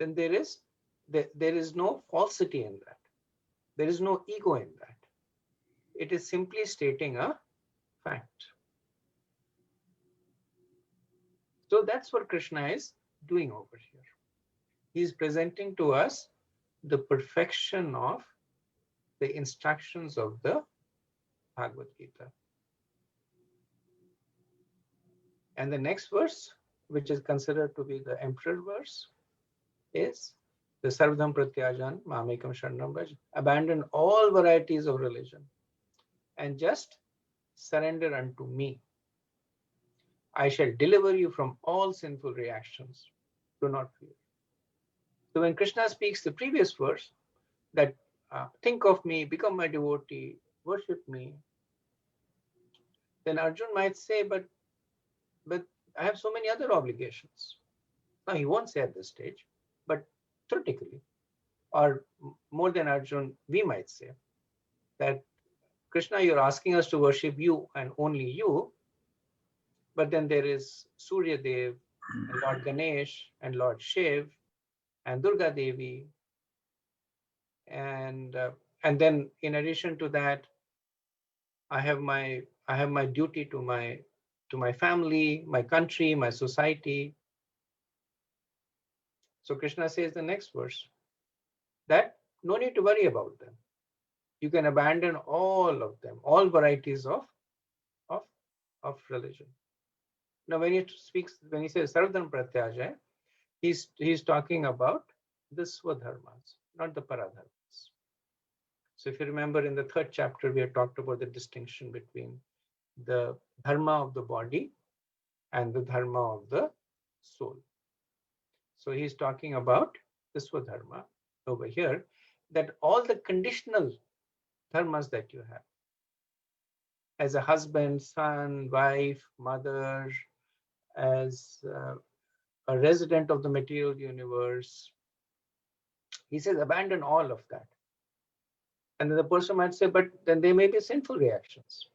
then there is no falsity in that. There is no ego in that. It is simply stating a fact. So that's what Krishna is doing over here. He is presenting to us the perfection of the instructions of the Bhagavad-Gita. And the next verse, which is considered to be the emperor verse, is the Sarvadam Pratyajan Mamekam Sharanam Vraj. Abandon all varieties of religion and just surrender unto me. I shall deliver you from all sinful reactions. Do not fear. So when Krishna speaks the previous verse, that think of me, become my devotee, worship me, then Arjun might say, but I have so many other obligations. Now he won't say at this stage, but theoretically, or more than Arjun, we might say that Krishna, you're asking us to worship you and only you, but then there is Surya Dev and Lord Ganesh and Lord Shiv and Durga Devi, and then in addition to that, I have my duty to my family, my country, my society. So Krishna says the next verse that no need to worry about them. You can abandon all of them, all varieties of religion. Now, when he says Sarvadharma Pratyajaya, he's talking about the Swadharmas, not the Paradharmas. So if you remember in the 3rd chapter, we have talked about the distinction between the dharma of the body and the dharma of the soul. So he's talking about the Swadharma over here, that all the conditional dharmas that you have as a husband, son, wife, mother, as a resident of the material universe, he says abandon all of that. And then the person might say, but then there may be sinful reactions.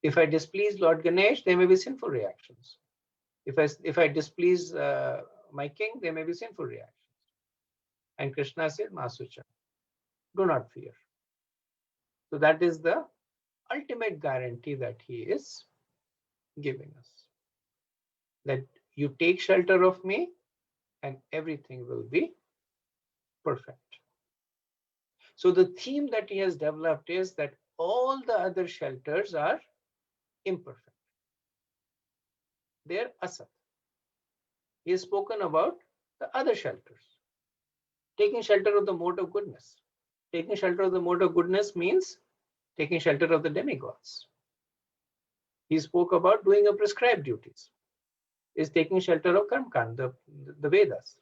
If I displease Lord Ganesh, there may be sinful reactions. If I displease my king, there may be sinful reactions. And Krishna says, Masucha, do not fear. So that is the ultimate guarantee that he is giving us. That you take shelter of me and everything will be perfect. So the theme that he has developed is that all the other shelters are imperfect. They're asat. He has spoken about the other shelters. Taking shelter of the mode of goodness. Taking shelter of the mode of goodness means taking shelter of the demigods. He spoke about doing your prescribed duties. Is taking shelter of Karmakand, the Vedas.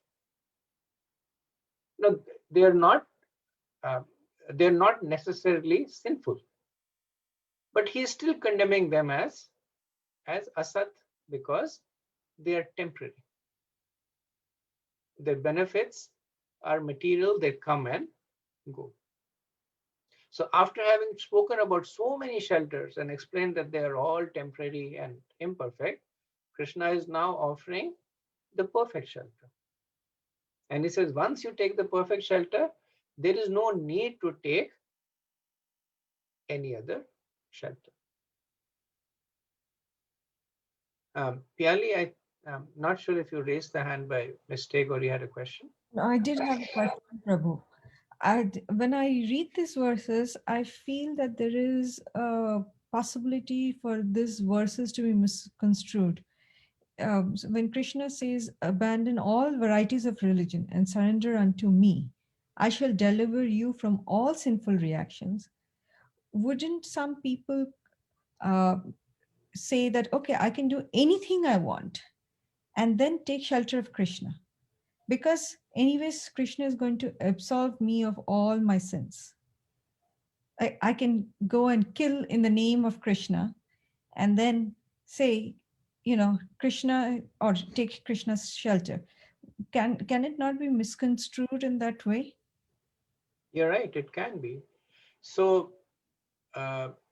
No, they are not necessarily sinful, but he is still condemning them as asat because they are temporary. Their benefits are material, they come and go. So after having spoken about so many shelters and explained that they are all temporary and imperfect, Krishna is now offering the perfect shelter. And he says, once you take the perfect shelter, there is no need to take any other shelter. Piali, I'm not sure if you raised the hand by mistake or you had a question. No, I did have a question, Prabhu. When I read these verses, I feel that there is a possibility for these verses to be misconstrued. So when Krishna says, abandon all varieties of religion and surrender unto me, I shall deliver you from all sinful reactions. Wouldn't some people say that, okay, I can do anything I want and then take shelter of Krishna? Because anyways, Krishna is going to absolve me of all my sins. I can go and kill in the name of Krishna and then say, Krishna, or take Krishna's shelter. Can it not be misconstrued in that way? You're right, it can be. So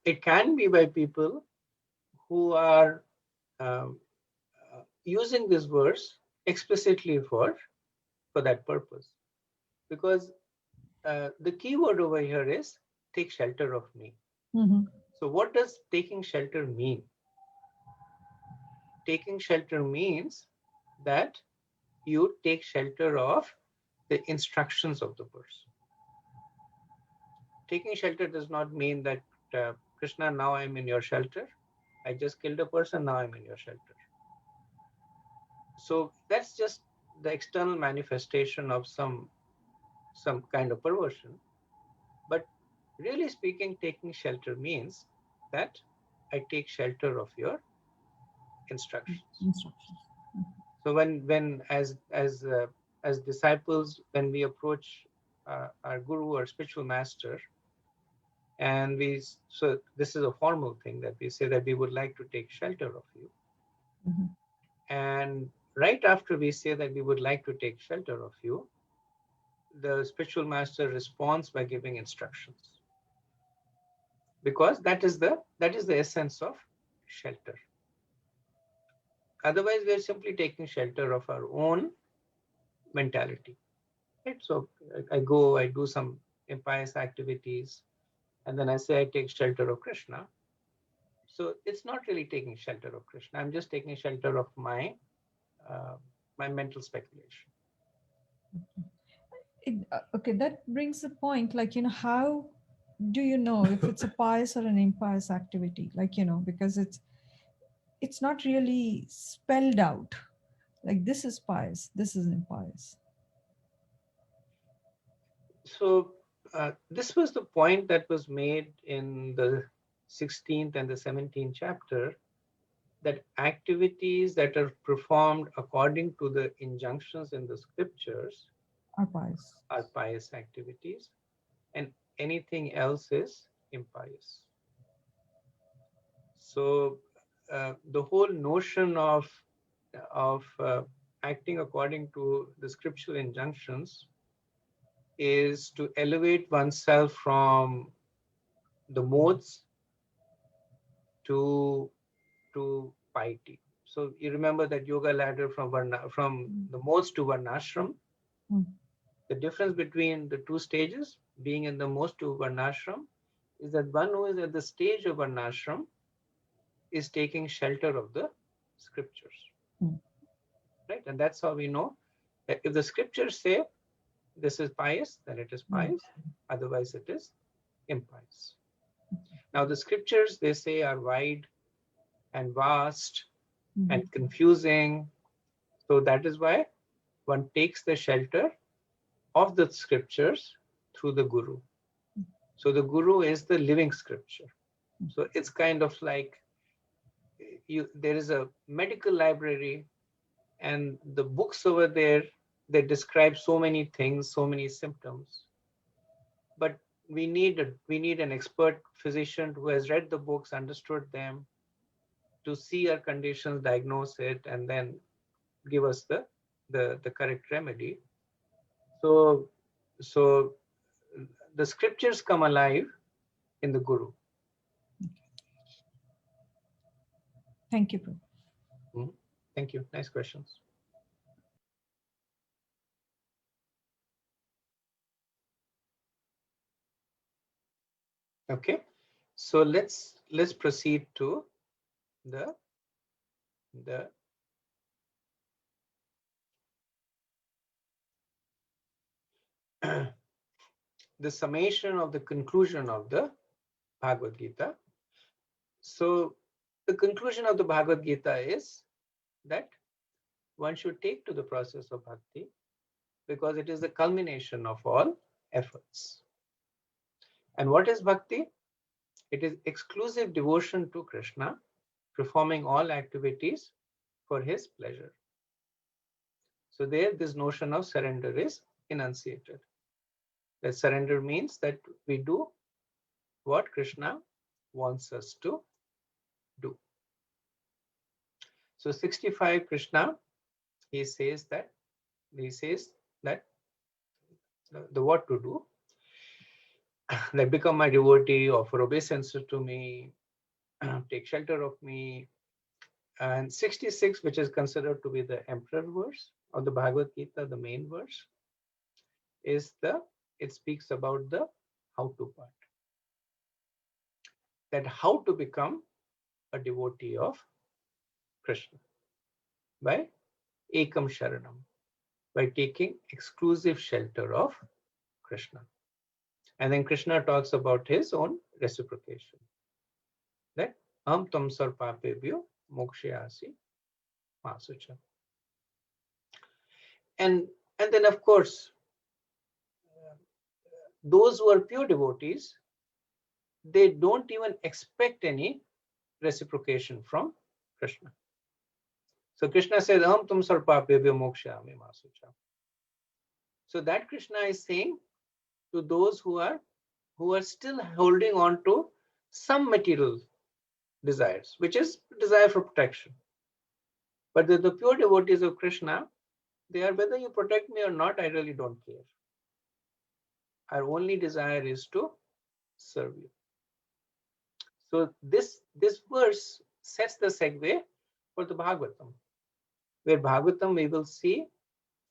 it can be by people who are using this verse explicitly for that purpose. Because the key word over here is take shelter of me. Mm-hmm. So what does taking shelter mean? Taking shelter means that you take shelter of the instructions of the verse. Taking shelter does not mean that Krishna, now I'm in your shelter. I just killed a person, now I'm in your shelter. So that's just the external manifestation of some kind of perversion. But really speaking, taking shelter means that I take shelter of your instructions. So when as disciples, when we approach our guru or spiritual master, and so this is a formal thing that we say that we would like to take shelter of you. Mm-hmm. And right after we say that we would like to take shelter of you, the spiritual master responds by giving instructions, because that is the essence of shelter. Otherwise, we are simply taking shelter of our own mentality. Right? So I do some impious activities, and then I say I take shelter of Krishna. So it's not really taking shelter of Krishna. I'm just taking shelter of my mental speculation. Okay, that brings the point, how do you know if it's a pious or an impious activity? Because it's not really spelled out. Like, this is pious, this is impious. So this was the point that was made in the 16th and the 17th chapter, that activities that are performed according to the injunctions in the scriptures Are pious. are pious activities, and anything else is impious. So the whole notion of acting according to the scriptural injunctions is to elevate oneself from the modes to piety. So you remember that yoga ladder from the modes to varnashram. Mm. The difference between the two stages, being in the modes to varnashram, is that one who is at the stage of varnashram is taking shelter of the scriptures. Mm. Right? And that's how we know that if the scriptures say this is pious, then it is pious. Otherwise, it is impious. Now, the scriptures, they say, are wide and vast and confusing. So that is why one takes the shelter of the scriptures through the guru. So the guru is the living scripture. So it's kind of like there is a medical library, and the books over there, they describe so many things, so many symptoms. But we need an expert physician who has read the books, understood them, to see our conditions, diagnose it, and then give us the correct remedy. So the scriptures come alive in the guru. Thank you, Prabhu. Thank you. Nice questions. Okay, so let's proceed to the the summation of the conclusion of the Bhagavad-Gita. So the conclusion of the Bhagavad-Gita is that one should take to the process of bhakti because it is the culmination of all efforts. And what is bhakti? It is exclusive devotion to Krishna, performing all activities for his pleasure. So there, this notion of surrender is enunciated. That surrender means that we do what Krishna wants us to do. So 65 Krishna, he says that the what to do, like become my devotee, offer obeisance to me, take shelter of me. And 66, which is considered to be the emperor verse of the Bhagavad Gita, the main verse, is it speaks about the how to part. That how to become a devotee of Krishna by Ekam Sharanam, by taking exclusive shelter of Krishna. And then Krishna talks about his own reciprocation. That Am Tam Sarpapebhyo Mokshayasi Masucha. And then of course, those who are pure devotees, they don't even expect any reciprocation from Krishna. So Krishna says, Am Tam Sarpapebhyo Mokshayami Masucha. So that Krishna is saying to those who are still holding on to some material desires, which is desire for protection. But the pure devotees of Krishna, they are, whether you protect me or not, I really don't care. Our only desire is to serve you. So this verse sets the segue for the Bhagavatam, where Bhagavatam we will see,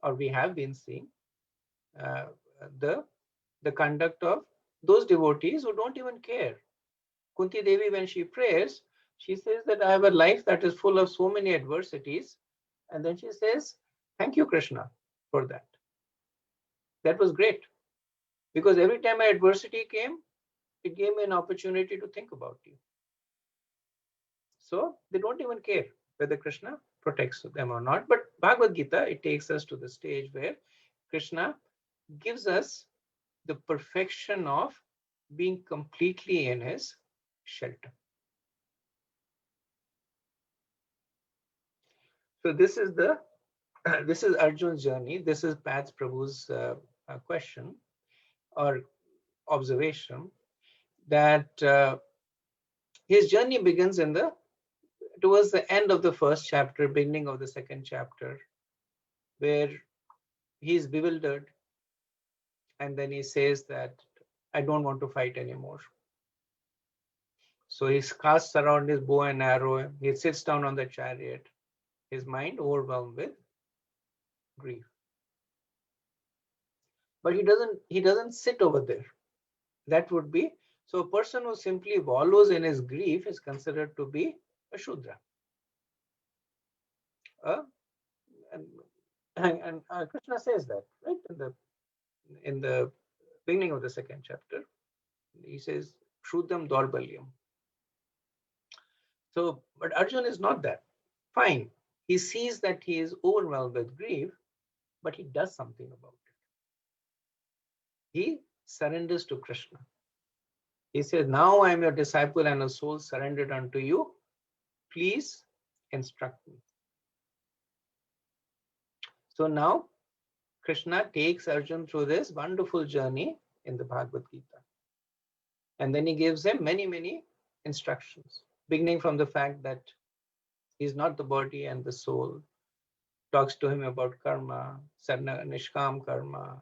or we have been seeing, the conduct of those devotees who don't even care. Kunti Devi, when she prays, she says that I have a life that is full of so many adversities. And then she says, thank you, Krishna, for that. That was great. Because every time my adversity came, it gave me an opportunity to think about you. So they don't even care whether Krishna protects them or not. But Bhagavad Gita, it takes us to the stage where Krishna gives us the perfection of being completely in his shelter. So this is the this is Arjun's journey. This is Pats Prabhu's question or observation, that his journey begins towards the end of the first chapter, beginning of the second chapter, where he's bewildered, and then he says that I don't want to fight anymore. So he casts around his bow and arrow. He sits down on the chariot, his mind overwhelmed with grief. But he doesn't sit over there. That would be, so a person who simply wallows in his grief is considered to be a Shudra. And Krishna says that, right, in the beginning of the second chapter. He says, Shrudam Dorbalyam. So, but Arjun is not that. Fine. He sees that he is overwhelmed with grief, but he does something about it. He surrenders to Krishna. He says, now I am your disciple and a soul surrendered unto you. Please instruct me. So now Krishna takes Arjun through this wonderful journey in the Bhagavad-Gita. And then he gives him many, many instructions, beginning from the fact that he's not the body and the soul, talks to him about karma, nishkam karma,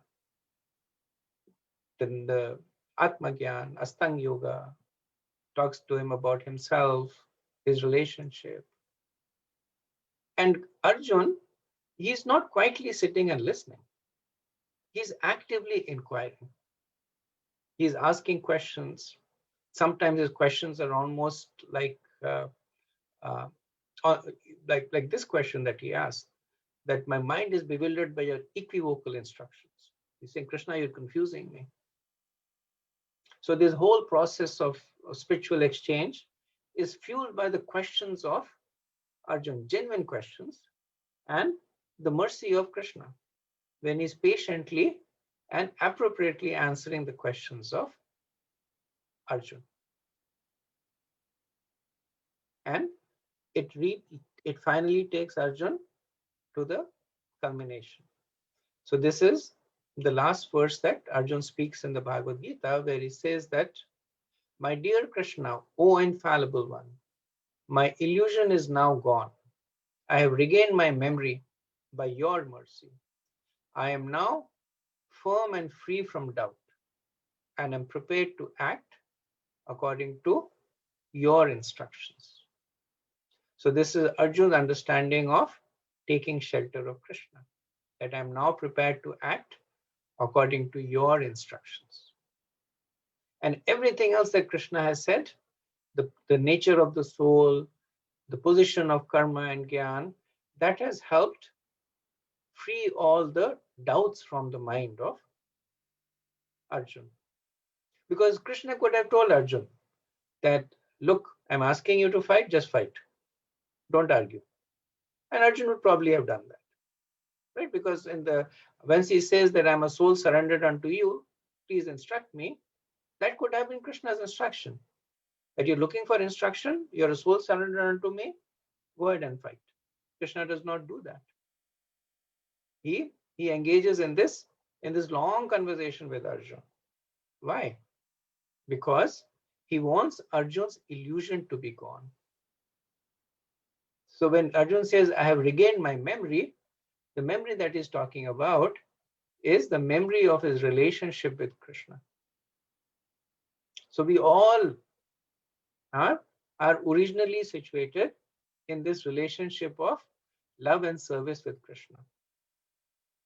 then the Atma Gyan, Astang Yoga, talks to him about himself, his relationship. And Arjun, he's not quietly sitting and listening. He's actively inquiring. He's asking questions. Sometimes his questions are almost like this question that he asked, that my mind is bewildered by your equivocal instructions. He's saying, Krishna, you're confusing me. So this whole process of spiritual exchange is fueled by the questions of Arjun, genuine questions, and the mercy of Krishna, when he's patiently and appropriately answering the questions of Arjun. And it finally takes Arjun to the culmination. So this is the last verse that Arjun speaks in the Bhagavad-Gita, where he says that, my dear Krishna, O infallible one, my illusion is now gone. I have regained my memory by your mercy. I am now firm and free from doubt, and am prepared to act according to your instructions. So this is Arjun's understanding of taking shelter of Krishna, that I am now prepared to act according to your instructions. And everything else that Krishna has said, the nature of the soul, the position of karma and gyan, that has helped free all the doubts from the mind of Arjun. Because Krishna could have told Arjun that, look, I'm asking you to fight, just fight. Don't argue. And Arjun would probably have done that, right? Because when he says that I'm a soul surrendered unto you, please instruct me, that could have been Krishna's instruction. That you're looking for instruction, you're a soul surrendered unto me, go ahead and fight. Krishna does not do that. He engages in this long conversation with Arjun. Why? Because he wants Arjun's illusion to be gone. So when Arjun says, I have regained my memory, the memory that he's talking about is the memory of his relationship with Krishna. So we all are originally situated in this relationship of love and service with Krishna.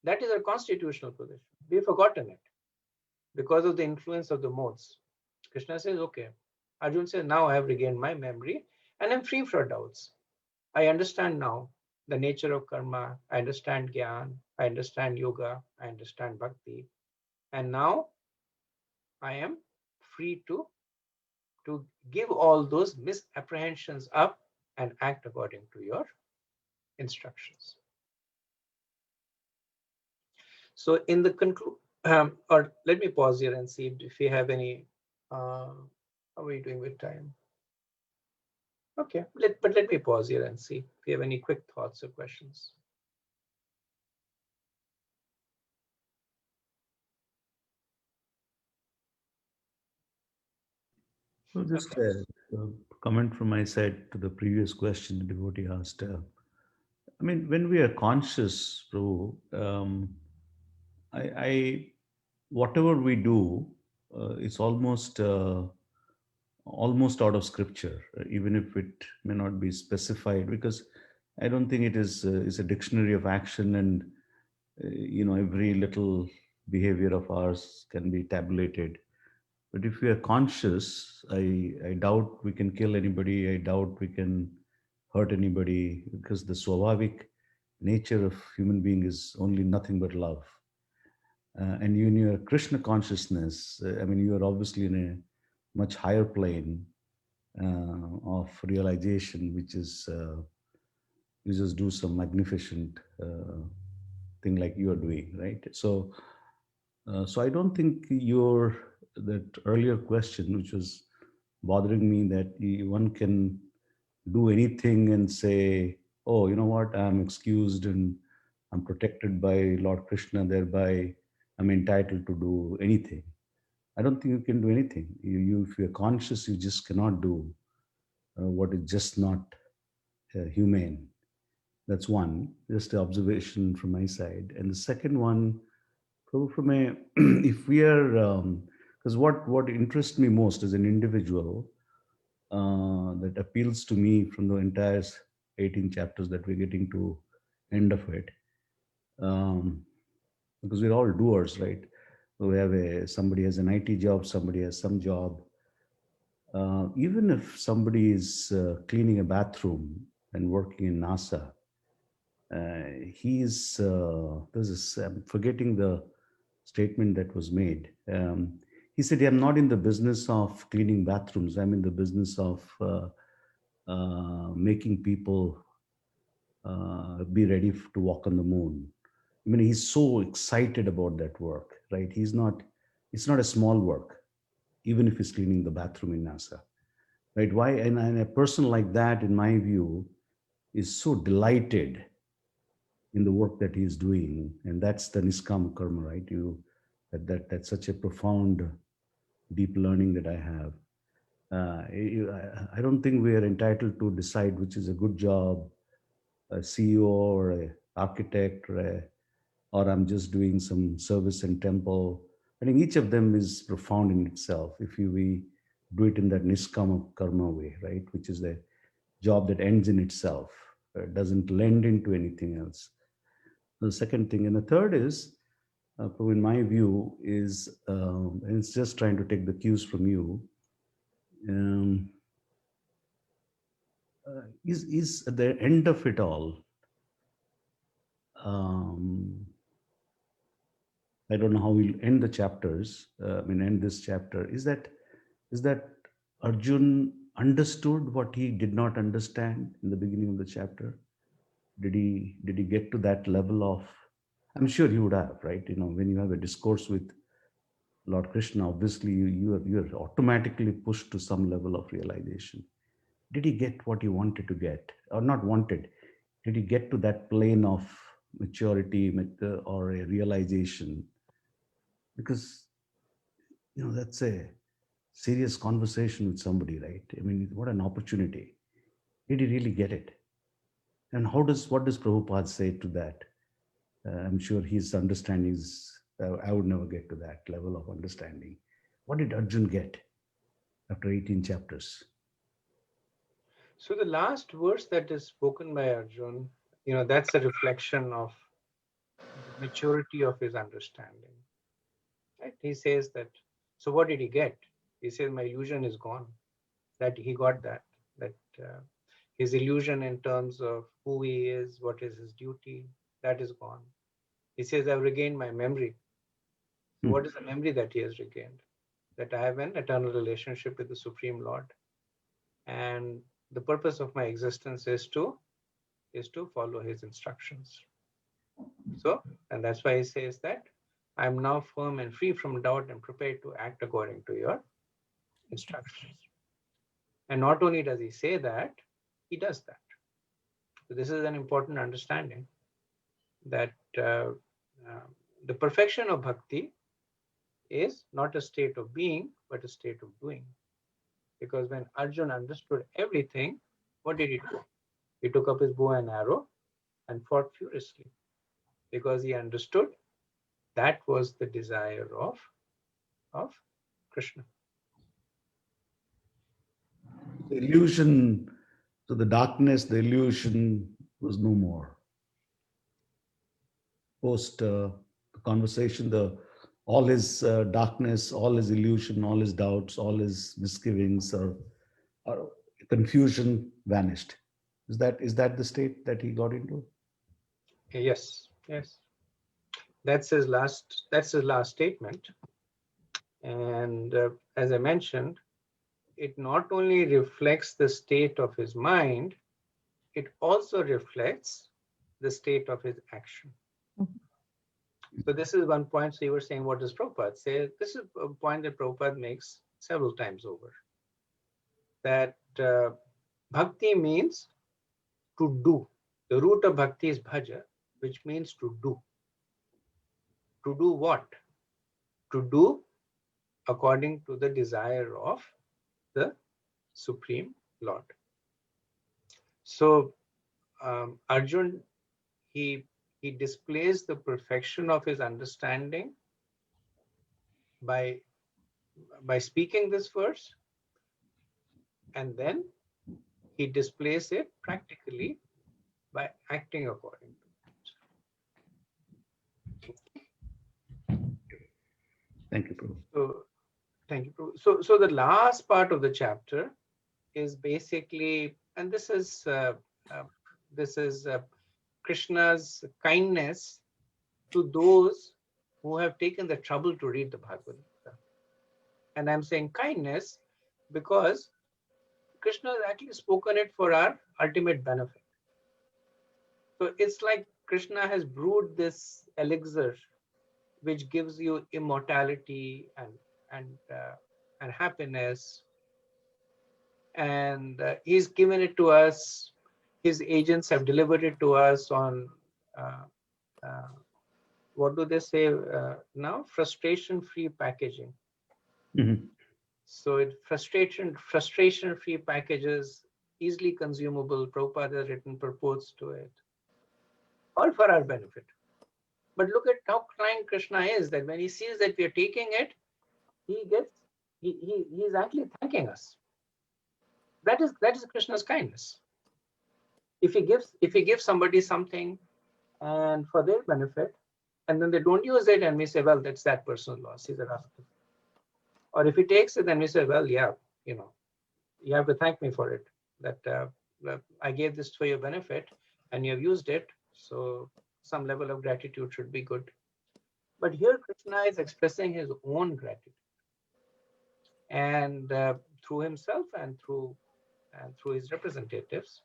That is our constitutional position. We've forgotten it because of the influence of the modes. Krishna says, okay. Arjun says, now I have regained my memory and I'm free from doubts. I understand now the nature of karma. I understand gyan. I understand yoga. I understand bhakti. And now I am free to give all those misapprehensions up and act according to your instructions. So in the or let me pause here and see if we have any, how are we doing with time? Okay, but let me pause here and see if you have any quick thoughts or questions. So just Okay. a comment from my side to the previous question the devotee asked. I mean, when we are conscious, Prabhu, I whatever we do, it's almost out of scripture, even if it may not be specified, because I don't think it is a dictionary of action, and every little behavior of ours can be tabulated. But if we are conscious, I doubt we can kill anybody. I doubt we can hurt anybody, because the swabhavik nature of human being is only nothing but love. And you in your Krishna consciousness, I mean, you are obviously in a much higher plane of realization, which is you just do some magnificent thing like you are doing, right? So I don't think your that earlier question, which was bothering me, that one can do anything and say, "Oh, you know what? I'm excused and I'm protected by Lord Krishna. Thereby, I'm entitled to do anything." I don't think you can do anything. If you're conscious, you just cannot do what is just not humane. That's one, just an observation from my side. And the second one, from a, if we are, because what interests me most as an individual, that appeals to me from the entire 18 chapters that we're getting to end of it, um, because we're all doers, right? We have somebody has an IT job, somebody has some job. Even if somebody is cleaning a bathroom and working in NASA, there's this, I'm forgetting the statement that was made. He said, "I'm not in the business of cleaning bathrooms. I'm in the business of making people be ready to walk on the moon." I mean, he's so excited about that work, right? It's not a small work, even if he's cleaning the bathroom in NASA, right? Why? And a person like that, in my view, is so delighted in the work that he's doing, and that's the niskama karma, right? That's such a profound, deep learning that I have. I don't think we are entitled to decide which is a good job, a CEO or a architect, or I'm just doing some service in temple. I think each of them is profound in itself if we do it in that niskama karma way, right? Which is the job that ends in itself, doesn't lend into anything else. The second thing, and the third is, in my view, is and it's just trying to take the cues from you. Um, is at the end of it all, um, I don't know how we'll end the chapters. End this chapter. Is that Arjun understood what he did not understand in the beginning of the chapter? Did he get to that level of? I'm sure he would have, right? When you have a discourse with Lord Krishna, obviously you're automatically pushed to some level of realization. Did he get what he wanted to get, or not wanted? Did he get to that plane of maturity or a realization? Because that's a serious conversation with somebody, right? I mean, what an opportunity. Did he really get it? And what does Prabhupada say to that? I'm sure his understanding is, I would never get to that level of understanding. What did Arjun get after 18 chapters? So the last verse that is spoken by Arjun, that's a reflection of the maturity of his understanding. Right? He says that, so what did he get? He says, my illusion is gone. That he got that his illusion in terms of who he is, what is his duty, that is gone. He says, I've regained my memory. So what is the memory that he has regained? That I have an eternal relationship with the Supreme Lord. And the purpose of my existence is to follow his instructions. So, and that's why he says that I'm now firm and free from doubt and prepared to act according to your instructions. And not only does he say that, he does that. So this is an important understanding that the perfection of bhakti is not a state of being, but a state of doing. Because when Arjuna understood everything, what did he do? He took up his bow and arrow and fought furiously, because he understood that was the desire of Krishna. The illusion, so the darkness, the illusion was no more. Post the conversation, all his darkness, all his illusion, all his doubts, all his misgivings or confusion vanished. Is that the state that he got into? Yes, yes. That's his last statement. And as I mentioned, it not only reflects the state of his mind, it also reflects the state of his action. So this is one point. So you were saying, what does Prabhupada say? This is a point that Prabhupada makes several times over. That bhakti means to do. The root of bhakti is bhaja, which means to do. To do what? To do according to the desire of the Supreme Lord. So Arjun, he displays the perfection of his understanding by speaking this verse, and then he displays it practically by acting according to it. Thank you, Prabhu. So thank you, Prabhu. So the last part of the chapter is basically, and this is Krishna's kindness to those who have taken the trouble to read the Bhagavad-Gita. And I'm saying kindness because Krishna has actually spoken it for our ultimate benefit. So it's like Krishna has brewed this elixir which gives you immortality and happiness, and he's given it to us. His agents have delivered it to us on what do they say now? Frustration-free packaging. Mm-hmm. So it frustration-free packages, easily consumable. Prabhupada has written purports to it, all for our benefit. But look at how kind Krishna is, that when he sees that we are taking it, he's actually thanking us. That is Krishna's kindness. If he gives somebody something and for their benefit, and then they don't use it, and we say, well, that's that person's loss. He's a rascal. Or if he takes it, then we say, well, yeah, you have to thank me for it. That I gave this for your benefit, and you have used it. So some level of gratitude should be good. But here Krishna is expressing his own gratitude, and through himself and through his representatives.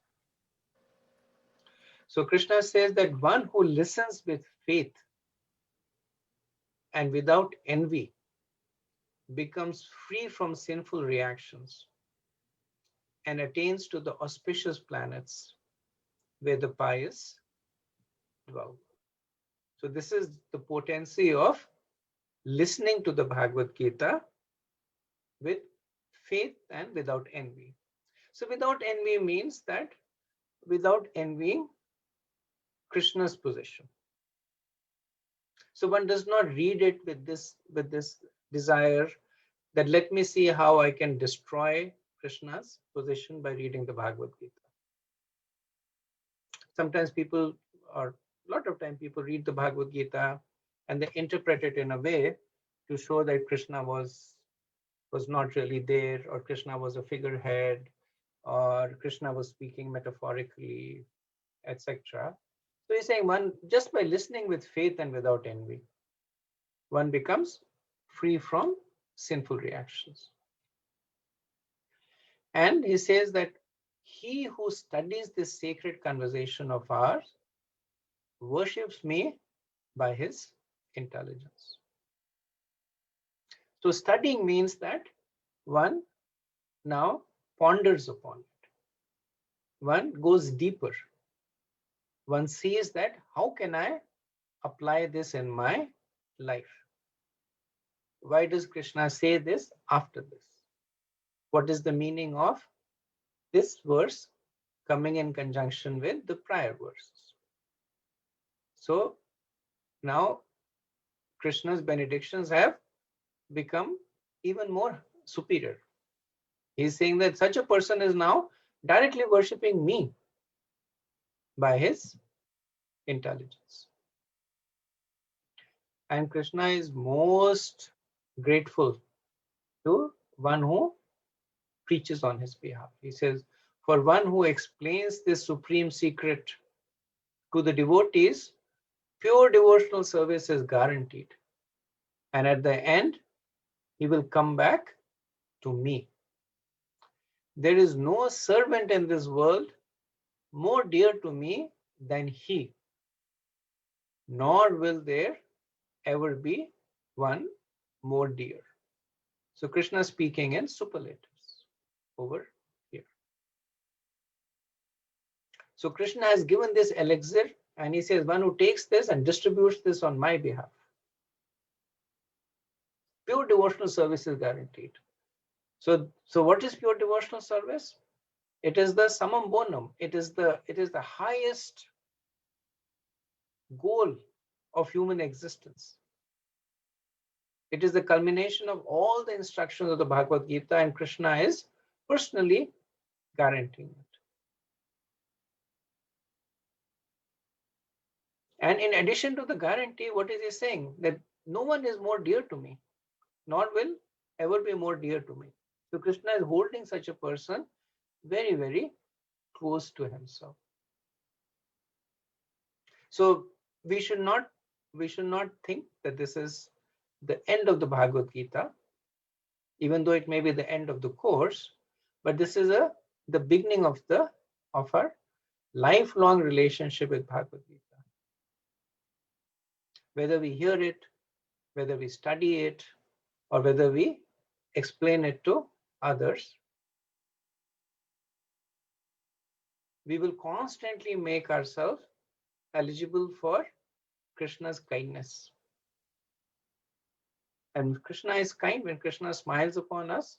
So Krishna says that one who listens with faith and without envy becomes free from sinful reactions and attains to the auspicious planets where the pious dwell. So this is the potency of listening to the Bhagavad-Gita with faith and without envy. So without envy means that without envying Krishna's position. So one does not read it with this desire that let me see how I can destroy Krishna's position by reading the Bhagavad-Gita. Sometimes people, or a lot of time people read the Bhagavad-Gita and they interpret it in a way to show that Krishna was not really there, or Krishna was a figurehead, or Krishna was speaking metaphorically, etc. So he's saying one, just by listening with faith and without envy, one becomes free from sinful reactions. And he says that he who studies this sacred conversation of ours worships me by his intelligence. So studying means that one now ponders upon it. one goes deeper. One sees that how can I apply this in my life? Why does Krishna say this after this? What is the meaning of this verse coming in conjunction with the prior verses? So now Krishna's benedictions have become even more superior. He's saying that such a person is now directly worshipping me by his intelligence. And Krishna is most grateful to one who preaches on his behalf. He says, for one who explains this supreme secret to the devotees, pure devotional service is guaranteed. And at the end, he will come back to me. There is no servant in this world more dear to me than he, nor will there ever be one more dear. So Krishna is speaking in superlatives over here. So Krishna has given this elixir, and he says, one who takes this and distributes this on my behalf, pure devotional service is guaranteed. So what is pure devotional service? It is the summum bonum. It is the highest goal of human existence. It is the culmination of all the instructions of the Bhagavad-Gita, and Krishna is personally guaranteeing it. And in addition to the guarantee, what is he saying? That no one is more dear to me, nor will ever be more dear to me. So Krishna is holding such a person very, very close to himself. So we should not think that this is the end of the Bhagavad-Gita, even though it may be the end of the course, but this is the beginning of our lifelong relationship with Bhagavad-Gita. Whether we hear it, whether we study it, or whether we explain it to others, we will constantly make ourselves eligible for Krishna's kindness. And Krishna is kind. When Krishna smiles upon us,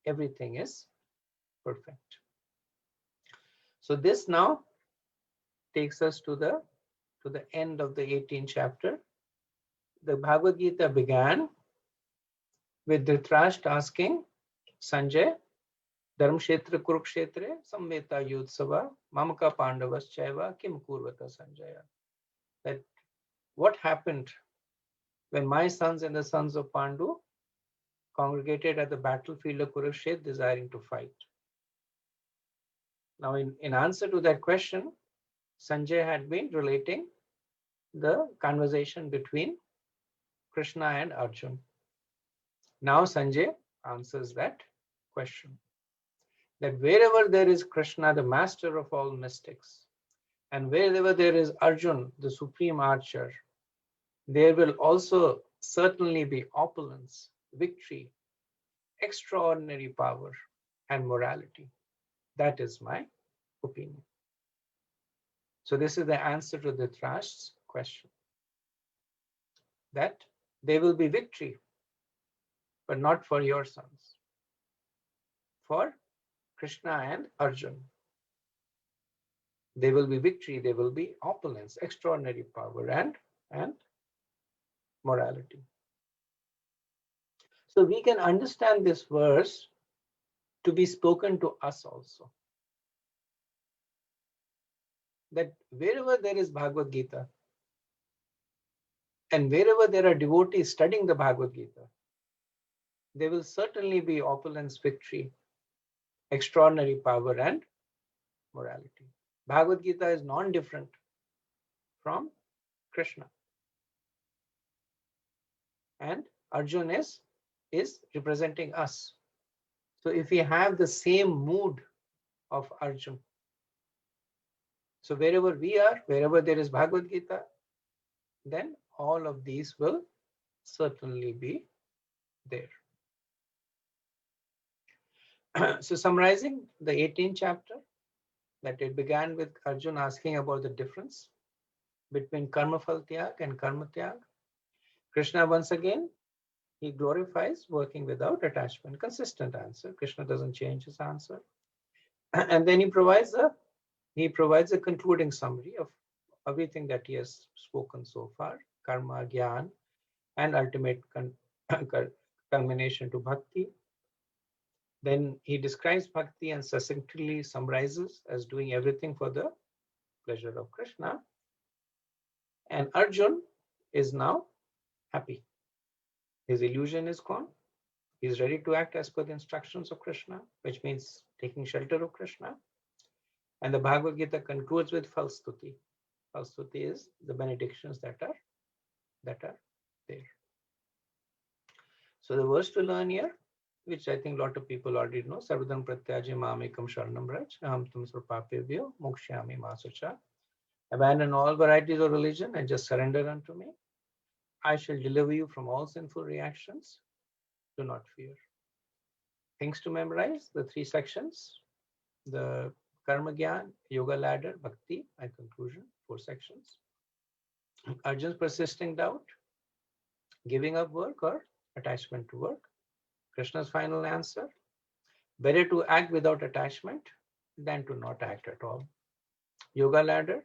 everything is perfect. So this now takes us to the end of the 18th chapter. The Bhagavad Gita began with Dhritarashtra asking Sanjay, Dharmkshetra Kurukshetre Samveta Yudsava Mamaka Pandavas Chaiva Kim Kurvata Sanjaya. That what happened when my sons and the sons of Pandu congregated at the battlefield of Kurukshetra desiring to fight. Now in answer to that question, Sanjay had been relating the conversation between Krishna and Arjun. Now Sanjay answers that question. That wherever there is Krishna, the master of all mystics, and wherever there is Arjun, the supreme archer, there will also certainly be opulence, victory, extraordinary power, and morality. That is my opinion. So this is the answer to the Dhritarashtra's question. That there will be victory, but not for your sons. For Krishna and Arjun. There will be victory, there will be opulence, extraordinary power, and morality. So we can understand this verse to be spoken to us also. That wherever there is Bhagavad Gita, and wherever there are devotees studying the Bhagavad Gita, there will certainly be opulence, victory, extraordinary power, and morality. Bhagavad Gita is non-different from Krishna. And Arjun is representing us. So if we have the same mood of Arjun, so wherever we are, wherever there is Bhagavad Gita, then all of these will certainly be there. So summarizing the 18th chapter, that it began with Arjun asking about the difference between karma phal tyag and karma tyag. Krishna once again, he glorifies working without attachment. Consistent answer. Krishna doesn't change his answer. And then he provides a concluding summary of everything that he has spoken so far: karma, gyan, and ultimate culmination to bhakti. Then he describes bhakti and succinctly summarizes as doing everything for the pleasure of Krishna. And Arjun is now happy. His illusion is gone. He's ready to act as per the instructions of Krishna, which means taking shelter of Krishna. And the Bhagavad-Gita concludes with Falstuti. Falstuti is the benedictions that are there. So the verse to learn here, which I think a lot of people already know: Sarvadam Pratyaji Mamekam Sharanam Braj, Aham Tum Sarpapevyo Mokshyami Masacha. Abandon all varieties of religion and just surrender unto me. I shall deliver you from all sinful reactions. Do not fear. Things to memorize: the 3 sections, the Karma Gyan, Yoga Ladder, Bhakti, and conclusion, 4 sections. Arjun's persisting doubt, giving up work or attachment to work. Krishna's final answer: better to act without attachment than to not act at all. Yoga Ladder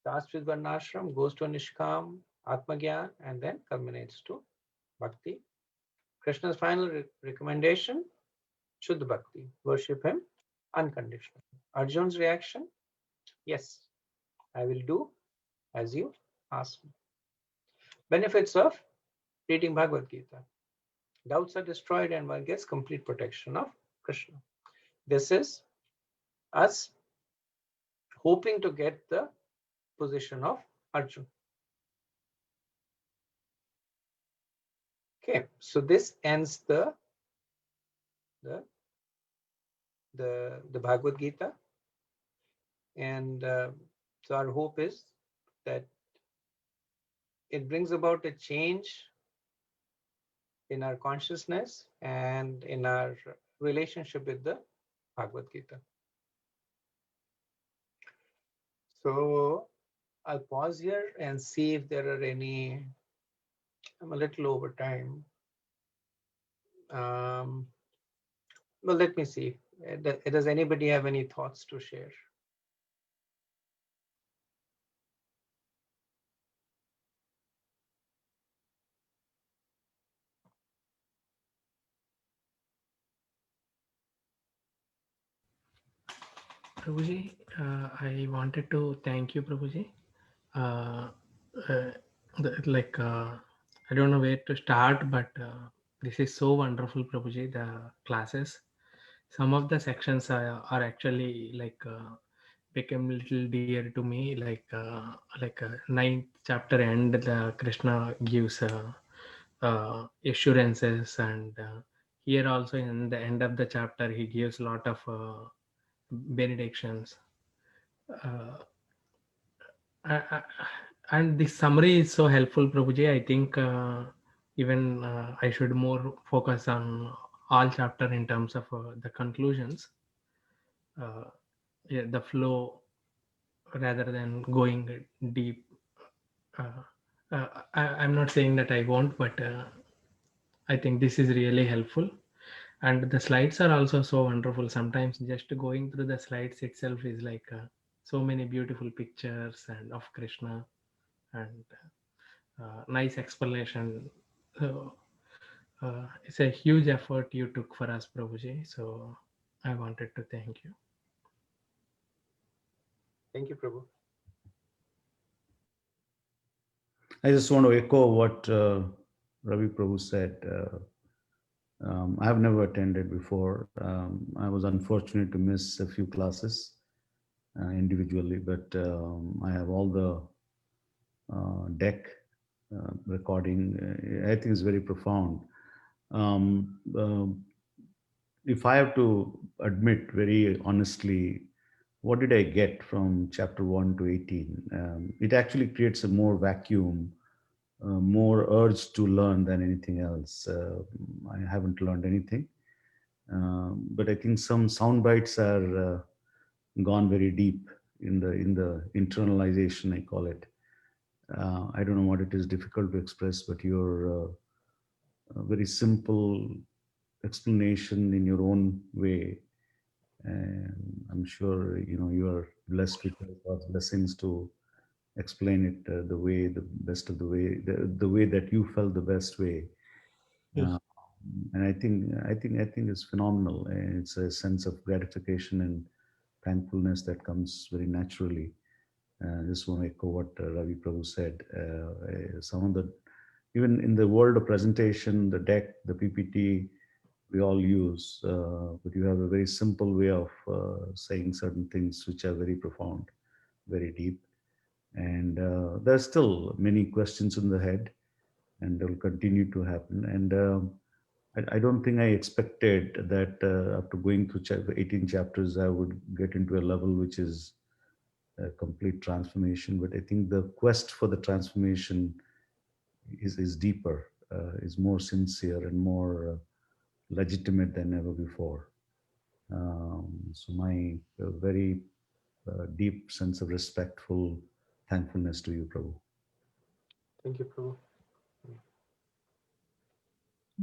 starts with Varnashram, goes to Nishkam, Atma Gyan, and then culminates to Bhakti. Krishna's final recommendation: Shuddha Bhakti, worship him unconditionally. Arjun's reaction: yes, I will do as you ask me. Benefits of reading Bhagavad-Gita: doubts are destroyed and one gets complete protection of Krishna. This is us hoping to get the position of Arjun. Okay, so this ends the Bhagavad-Gita, and so our hope is that it brings about a change in our consciousness and in our relationship with the Bhagavad-Gita. So I'll pause here and see if there are any. I'm a little over time. Well, let me see. Does anybody have any thoughts to share? Prabhuji, I wanted to thank you, Prabhuji. I don't know where to start, but this is so wonderful, Prabhuji, the classes. Some of the sections are actually became little dear to me, like 9th chapter end, the Krishna gives assurances, and here also in the end of the chapter he gives a lot of benedictions. And the summary is so helpful, Prabhuji. I think even I should more focus on all chapter in terms of the conclusions, the flow, rather than going deep. I'm not saying that I won't, but I think this is really helpful. And the slides are also so wonderful. Sometimes just going through the slides itself is like so many beautiful pictures and of Krishna, and nice explanation. So it's a huge effort you took for us, Prabhuji. So I wanted to thank you. Thank you, Prabhu. I just want to echo what Ravi Prabhu said. I have never attended before. I was unfortunate to miss a few classes individually, but I have all the deck recording. I think it's very profound. If I have to admit very honestly, what did I get from chapter 1 to 18? It actually creates a more vacuum, more urge to learn than anything else. I haven't learned anything. But I think some sound bites are gone very deep in the internalization, I call it. I don't know what it is, difficult to express, but your very simple explanation in your own way. And I'm sure you are blessed with God's blessings to explain it the way, the best of the way, the way that you felt the best way. Yes. And I think it's phenomenal. And it's a sense of gratification and thankfulness that comes very naturally. Just want to echo what Ravi Prabhu said. Some of the, even in the world of presentation, the deck, the PPT, we all use, but you have a very simple way of saying certain things which are very profound, very deep. And there's still many questions in the head, and they'll continue to happen. And I don't think I expected that after going through 18 chapters, I would get into a level which is a complete transformation. But I think the quest for the transformation is deeper, is more sincere and more legitimate than ever before. So my very deep sense of respectful thankfulness to you, Prabhu. Thank you, Prabhu. I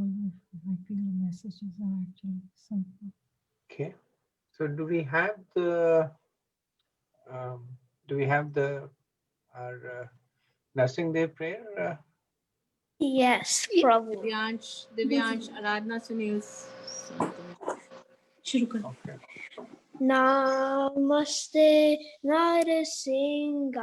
feel the messages are actually simple. Okay. So do we have the our Nursing Day prayer? Yes, Prabhu. Divyansh, Aradhana, Sunil's. Okay. Namaste Narasimhaya